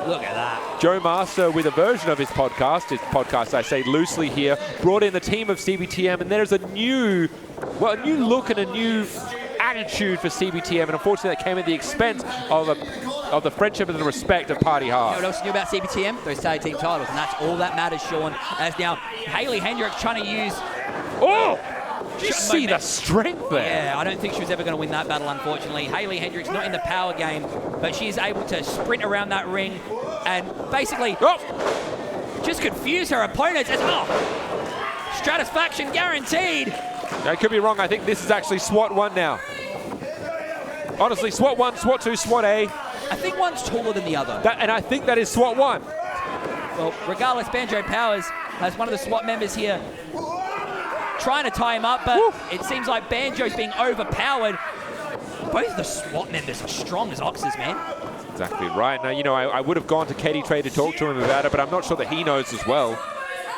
Look at that. Joe Master, with a version of his podcast I say loosely here, brought in the team of CBTM, and there's a new look and a new attitude for CBTM, and unfortunately that came at the expense of the friendship and the respect of Party Hard. You know what else new about CBTM? Those tag team titles, and that's all that matters, Sean. As now Hayley Hendrix trying to use... Oh! Did you see the strength there? Yeah, I don't think she was ever going to win that battle, unfortunately. Hayley Hendrix not in the power game, but she's able to sprint around that ring and basically just confuse her opponents. As, Stratisfaction guaranteed. I could be wrong. I think this is actually SWAT 1 now. Honestly, SWAT 1, SWAT 2, SWAT A. I think one's taller than the other. And I think that is SWAT 1. Well, regardless, Banjo Powers has one of the SWAT members here trying to tie him up, but it seems like Banjo's being overpowered. Both of the SWAT members are strong as oxes, man. Exactly right. Now, you know, I would have gone to Katie Trey to talk to him about it, but I'm not sure that he knows as well.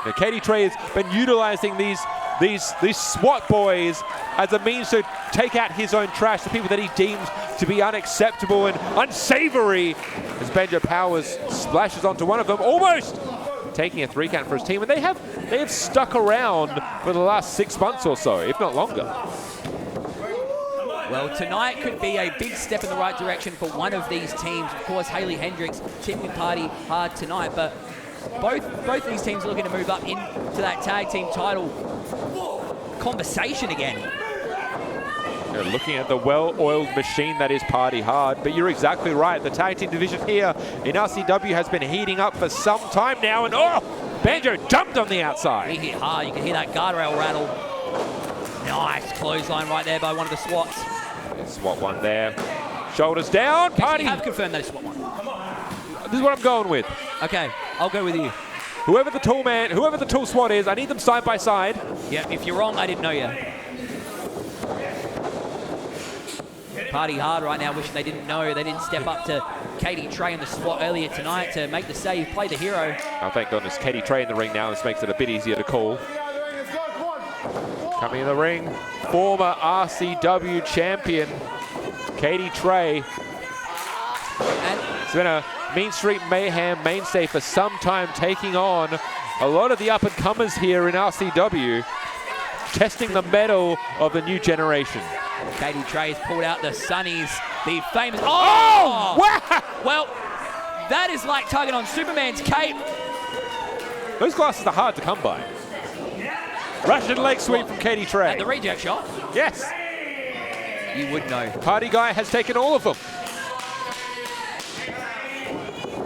Now, Katie Trey has been utilizing these SWAT boys as a means to take out his own trash, the people that he deems to be unacceptable and unsavory, as Banjo Powers splashes onto one of them, almost taking a 3 count for his team, and they have stuck around for the last 6 months or so, if not longer. Well, tonight could be a big step in the right direction for one of these teams. Of course, 𝙧𝙞𝙙 Hendrix teaming with Party Hard tonight, but both these teams are looking to move up into that tag team title conversation again. They're looking at the well-oiled machine that is Party Hard, but you're exactly right. The tag team division here in RCW has been heating up for some time now, and oh, Banjo jumped on the outside. He hit hard. You can hear that guardrail rattle. Nice clothesline right there by one of the SWATs. SWAT one there. Shoulders down. Party. I have confirmed that it's SWAT one. This is what I'm going with. Okay, I'll go with you. Whoever the tool man, whoever the tool SWAT is, I need them side by side. Yeah, if you're wrong, I didn't know you. Party Hard right now, wishing they didn't know. They didn't step up to Katie Trey in the SWAT earlier tonight to make the save, play the hero. Oh, thank goodness. Katie Trey in the ring now. This makes it a bit easier to call. Coming in the ring, former RCW champion, Katie Trey. And it's been a Mean Street Mayhem mainstay for some time, taking on a lot of the up-and-comers here in RCW, testing the mettle of the new generation. Katie Trey has pulled out the Sunnies, the famous... Oh! Wow! Well, that is like tugging on Superman's cape. Those glasses are hard to come by. Russian leg sweep from Katie Trey. At the reject shot? Yes. You would know. Party Guy has taken all of them.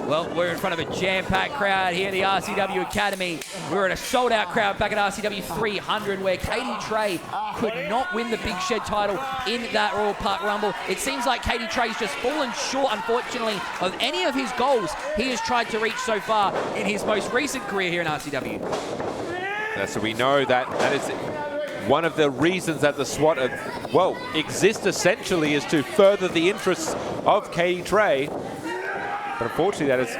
Well, we're in front of a jam-packed crowd here at the RCW Academy. We're at a sold-out crowd back at RCW 300 where Katie Trey could not win the Big Shed title in that Royal Park Rumble. It seems like Katie Trey's just fallen short, unfortunately, of any of his goals he has tried to reach so far in his most recent career here in RCW. So we know that is one of the reasons that the SWAT, exist essentially is to further the interests of Katie Trey. But unfortunately, that has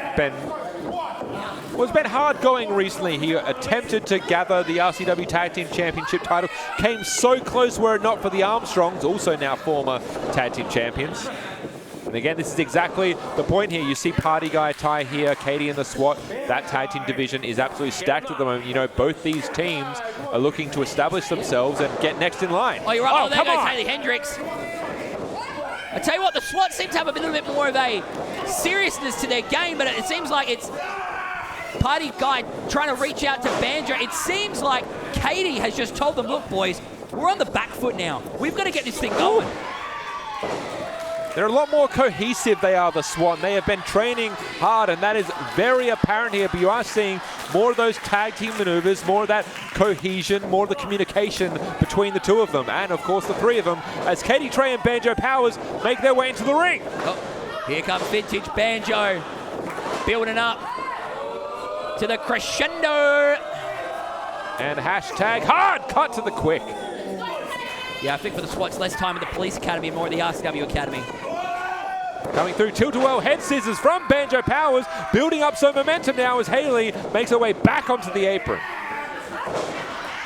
been hard going recently. He attempted to gather the RCW Tag Team Championship title, came so close were it not for the Armstrongs, also now former Tag Team Champions. And again, this is exactly the point here. You see Party Guy tie here, Katie and the SWAT. That tag team division is absolutely stacked at the moment. You know, both these teams are looking to establish themselves and get next in line. Oh, you're right. Oh, there goes 𝙧𝙞𝙙 Hendrix. I tell you what, the SWAT seem to have a little bit more of a seriousness to their game, but it seems like it's Party Guy trying to reach out to Banjo. It seems like Katie has just told them, look, boys, we're on the back foot now. We've got to get this thing going. They're a lot more cohesive, they are, the SWAT. They have been training hard, and that is very apparent here. But you are seeing more of those tag team maneuvers, more of that cohesion, more of the communication between the two of them. And, of course, the three of them, as Katie Trey and Banjo Powers make their way into the ring. Oh, here comes vintage Banjo, building up to the crescendo. And hashtag hard cut to the quick. Yeah, I think for the SWATs, less time at the Police Academy and more at the RCW Academy. Coming through, tilt-a-whirl head scissors from Banjo Powers, building up some momentum now as 𝙧𝙞𝙙 makes her way back onto the apron.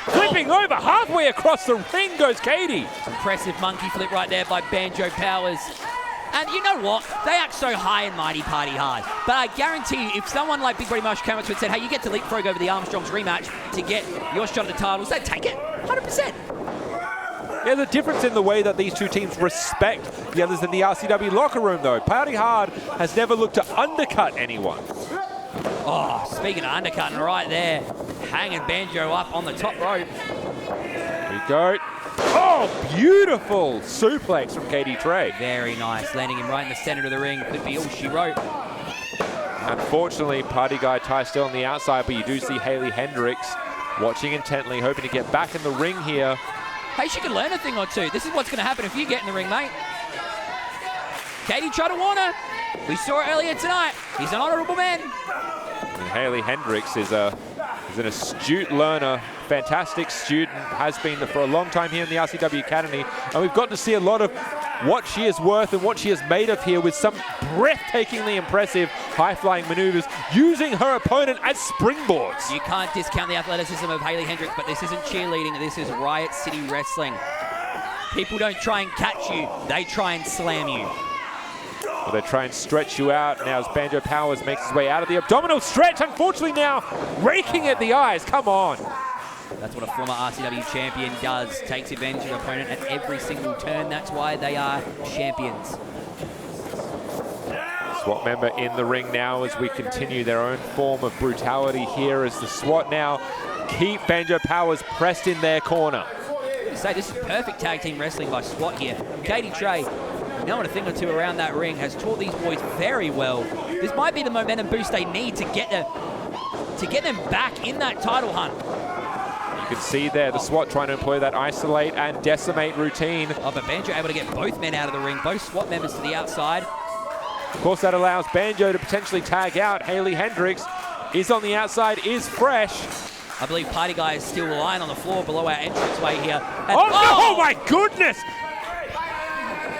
Flipping over, halfway across the ring goes Katie. Impressive monkey flip right there by Banjo Powers. And you know what? They act so high and mighty, Party Hard. But I guarantee you, if someone like Big Body Marsh came up to it and said, hey, you get to leapfrog over the Armstrongs rematch to get your shot at the titles, they'd take it, 100%. There's a difference in the way that these two teams respect the others in the RCW locker room, though. Party Hard has never looked to undercut anyone. Oh, speaking of undercutting, right there, hanging Banjo up on the top rope. Here we go. Oh, beautiful suplex from Katie Trey. Very nice, landing him right in the center of the ring. Could be all she wrote. Unfortunately, Party Guy Ty still on the outside, but you do see 𝙧𝙀𝙀 Hendrix watching intently, hoping to get back in the ring here. Hey, she can learn a thing or two. This is what's going to happen if you get in the ring, mate. Katie tried to warn her. We saw it earlier tonight. He's an honorable man. And 𝙧𝙀𝙀 Hendrix is an astute learner, fantastic student, has been for a long time here in the RCW Academy. And we've got to see a lot of what she is worth and what she is made of here with some breathtakingly impressive high-flying maneuvers, using her opponent as springboards. You can't discount the athleticism of 𝙧𝙀𝙀 Hendrix, but this isn't cheerleading. This is Riot City Wrestling. People don't try and catch you. They try and slam you. Well, they try and stretch you out now as Banjo Powers makes his way out of the abdominal stretch. Unfortunately now, raking at the eyes. Come on. That's what a former RCW champion does. Takes advantage of the opponent at every single turn. That's why they are champions. SWAT member in the ring now as we continue their own form of brutality here as the SWAT now keep Banjo Powers pressed in their corner. Say this is perfect tag team wrestling by SWAT here. Katie Trey, knowing a thing or two around that ring, has taught these boys very well. This might be the momentum boost they need to get them back in that title hunt. You can see there the SWAT trying to employ that isolate and decimate routine. Oh, but Banjo able to get both men out of the ring, both SWAT members to the outside. Of course, that allows Banjo to potentially tag out. Hayley Hendrix is on the outside, is fresh. I believe Party Guy is still lying on the floor below our entranceway here. And Oh, no! Oh my goodness!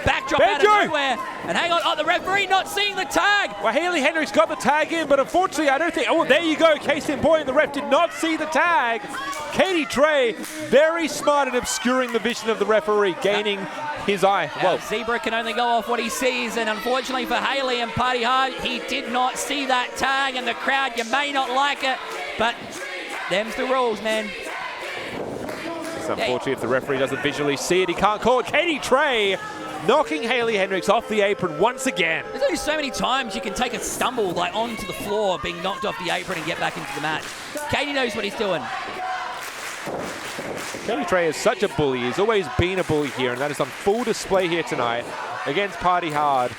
Backdrop Banjo! out of nowhere. And hang on, oh, the referee not seeing the tag. Well, Hayley Hendrix got the tag in, but unfortunately, I don't think... Oh, there you go, case in point. The ref did not see the tag. Katie Trey, very smart in obscuring the vision of the referee, gaining his eye. Well, Zebra can only go off what he sees, and unfortunately for Hayley and Party Hard, he did not see that tag, and the crowd, you may not like it, but them's the rules, man. It's unfortunate if the referee doesn't visually see it, he can't call it. Katie Trey knocking Hayley Hendrix off the apron once again. There's only so many times you can take a stumble like onto the floor, being knocked off the apron and get back into the match. Katie knows what he's doing. Katie Trey is such a bully. He's always been a bully here, and that is on full display here tonight against Party Hard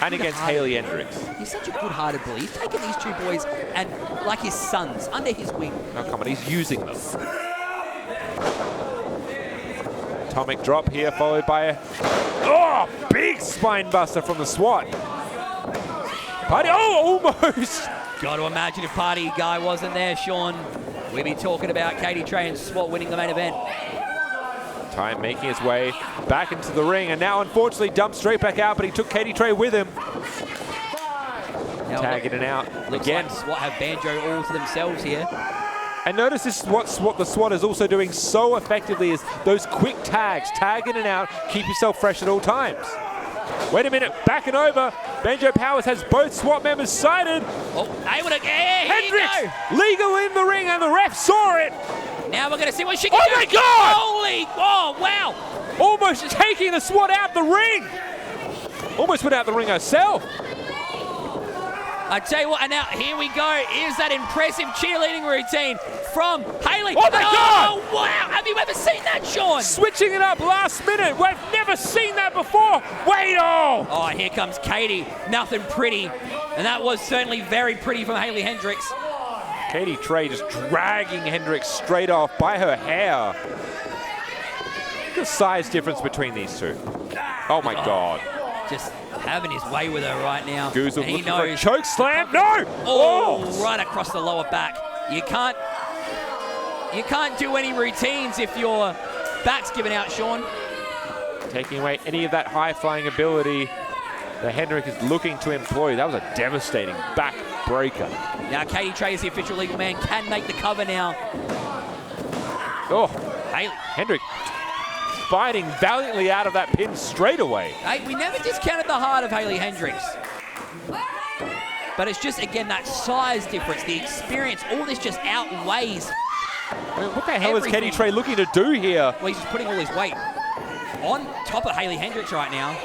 and against Hayley Hendrix. He's such a good-hearted bully. He's taken these two boys and like his sons under his wing. Oh, come on, he's using them. Atomic drop here, followed by a big spine buster from the SWAT. Party, almost. Got to imagine if Party Guy wasn't there, Sean, we'd be talking about Katie Trey and SWAT winning the main event. Time making his way back into the ring, and now unfortunately dumped straight back out, but he took Katie Trey with him. Now Tagging it out looks again. like SWAT have Banjo all to themselves here. And notice this is what the SWAT is also doing so effectively is those quick tags. Tag in and out, keep yourself fresh at all times. Wait a minute, backing over. Banjo Powers has both SWAT members sighted. Oh, able to get Hendrix, legal in the ring, and the ref saw it. Now we're going to see what she can do. Oh my God! Holy, oh wow. Almost taking the SWAT out the ring. Almost went out the ring herself. I tell you what, and now here we go. Here's that impressive cheerleading routine from Hayley. Oh my God! Oh wow, have you ever seen that, Sean? Switching it up last minute. We've never seen that before. Wait, Oh, here comes Katie. Nothing pretty. And that was certainly very pretty from Hayley Hendrix. Katie Trey just dragging Hendrix straight off by her hair. Look at the size difference between these two. Oh my God. Just having his way with her right now. Goose And he looking for a knows. choke slam. No! Oh, right across the lower back. You can't do any routines if your back's given out, Sean. Taking away any of that high-flying ability that Hendrix is looking to employ. That was a devastating back breaker. Now Katie Trey is the official legal man, can make the cover now. Oh, Hendrix fighting valiantly out of that pin straight away. Hey, we never discounted the heart of Hayley Hendrix. But it's just, again, that size difference, the experience, all this just outweighs. I mean, what the hell is Katie Trey looking to do here? Well, he's just putting all his weight on top of Hayley Hendrix right now.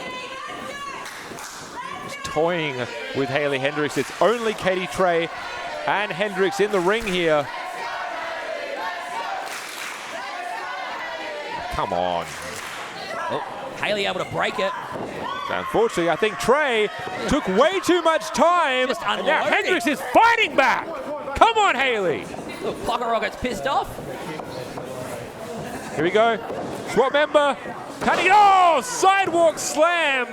Just toying with Hayley Hendrix. It's only Katie Trey and Hendrix in the ring here. Come on. Oh, Hayley able to break it. Unfortunately, I think Trey took way too much time. And now Hendrix is fighting back. Come on, Hayley. Look, Pocket Rocket's pissed off. Here we go. SWAT member cutting. Oh, sidewalk slam.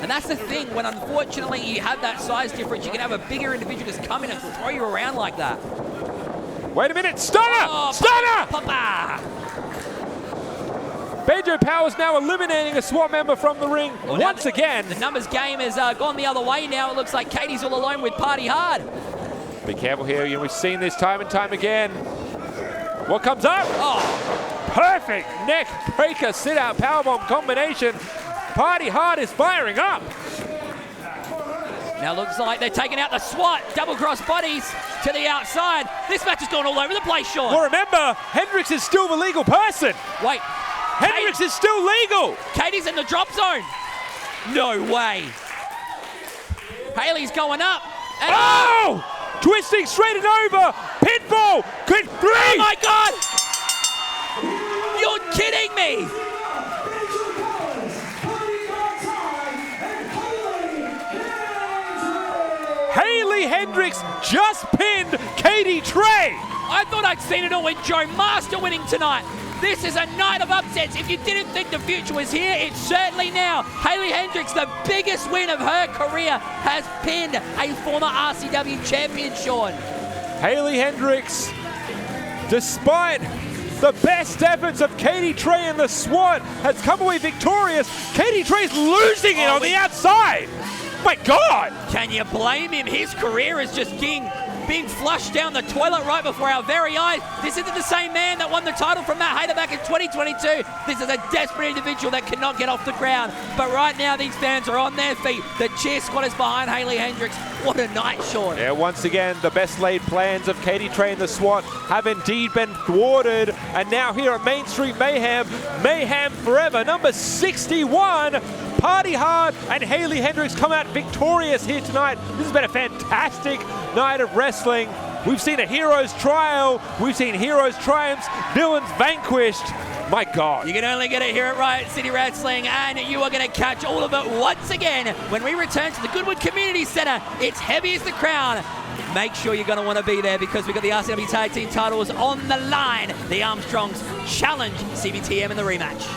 And that's the thing, when unfortunately you have that size difference, you can have a bigger individual just come in and throw you around like that. Wait a minute, stunner! Oh, Stunner! Papa! Banjo Powers now eliminating a SWAT member from the ring once again. The numbers game has gone the other way now. It looks like Katie's all alone with Party Hard. Be careful here, you know, we've seen this time and time again. What comes up? Oh, perfect neck breaker sit-out powerbomb combination. Party Hard is firing up. Now looks like they're taking out the SWAT. Double cross bodies. to the outside. This match has gone all over the place, Sean. Well, remember, Hendrix is still the legal person. Wait. Hendrix is still legal. Katie's in the drop zone. No way. Haley's going up. And Oh! Twisting straight and over. Pinfall. Good three. oh my God! You're kidding me. Haley Hendrix just pinned Katie Trey. I thought I'd seen it all with Joe Master winning tonight. This is a night of upsets. If you didn't think the future was here, it's certainly now. Haley Hendrix, the biggest win of her career, has pinned a former RCW champion, Sean. Haley Hendrix, despite the best efforts of Katie Trey and the SWAT, has come away victorious. Katie Trey's losing it on the outside. My God! Can you blame him? His career is just being flushed down the toilet right before our very eyes. This isn't the same man that won the title from Matt Hayter back in 2022. This is a desperate individual that cannot get off the ground. But right now, these fans are on their feet. The cheer squad is behind Haley Hendrix. What a night, Sean. Yeah, once again, the best laid plans of Katie Trey and the SWAT have indeed been thwarted. And now here at Main Street Mayhem, Mayhem Forever, number 61. Party Hard and Haley Hendrix come out victorious here tonight. This has been a fantastic night of wrestling. We've seen a hero's trial. We've seen heroes triumphs, villains vanquished. My God. You can only get it here at Riot City Wrestling, and you are going to catch all of it once again when we return to the Goodwood Community Centre. It's heavy as the crown. Make sure you're going to want to be there because we've got the RCW Tag Team titles on the line. The Armstrongs challenge CBTM in the rematch.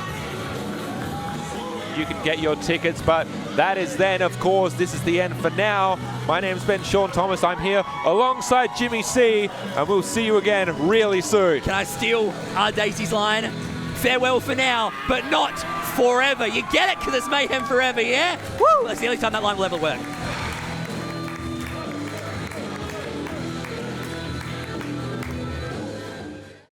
You can get your tickets, but that is then, of course, this is the end for now. My name's been Sean Thomas. I'm here alongside Jimmy C, and we'll see you again really soon. Can I steal Daisy's line? Farewell for now, but not forever. You get it? Because it's Mayhem Forever, yeah? Woo! That's the only time that line will ever work.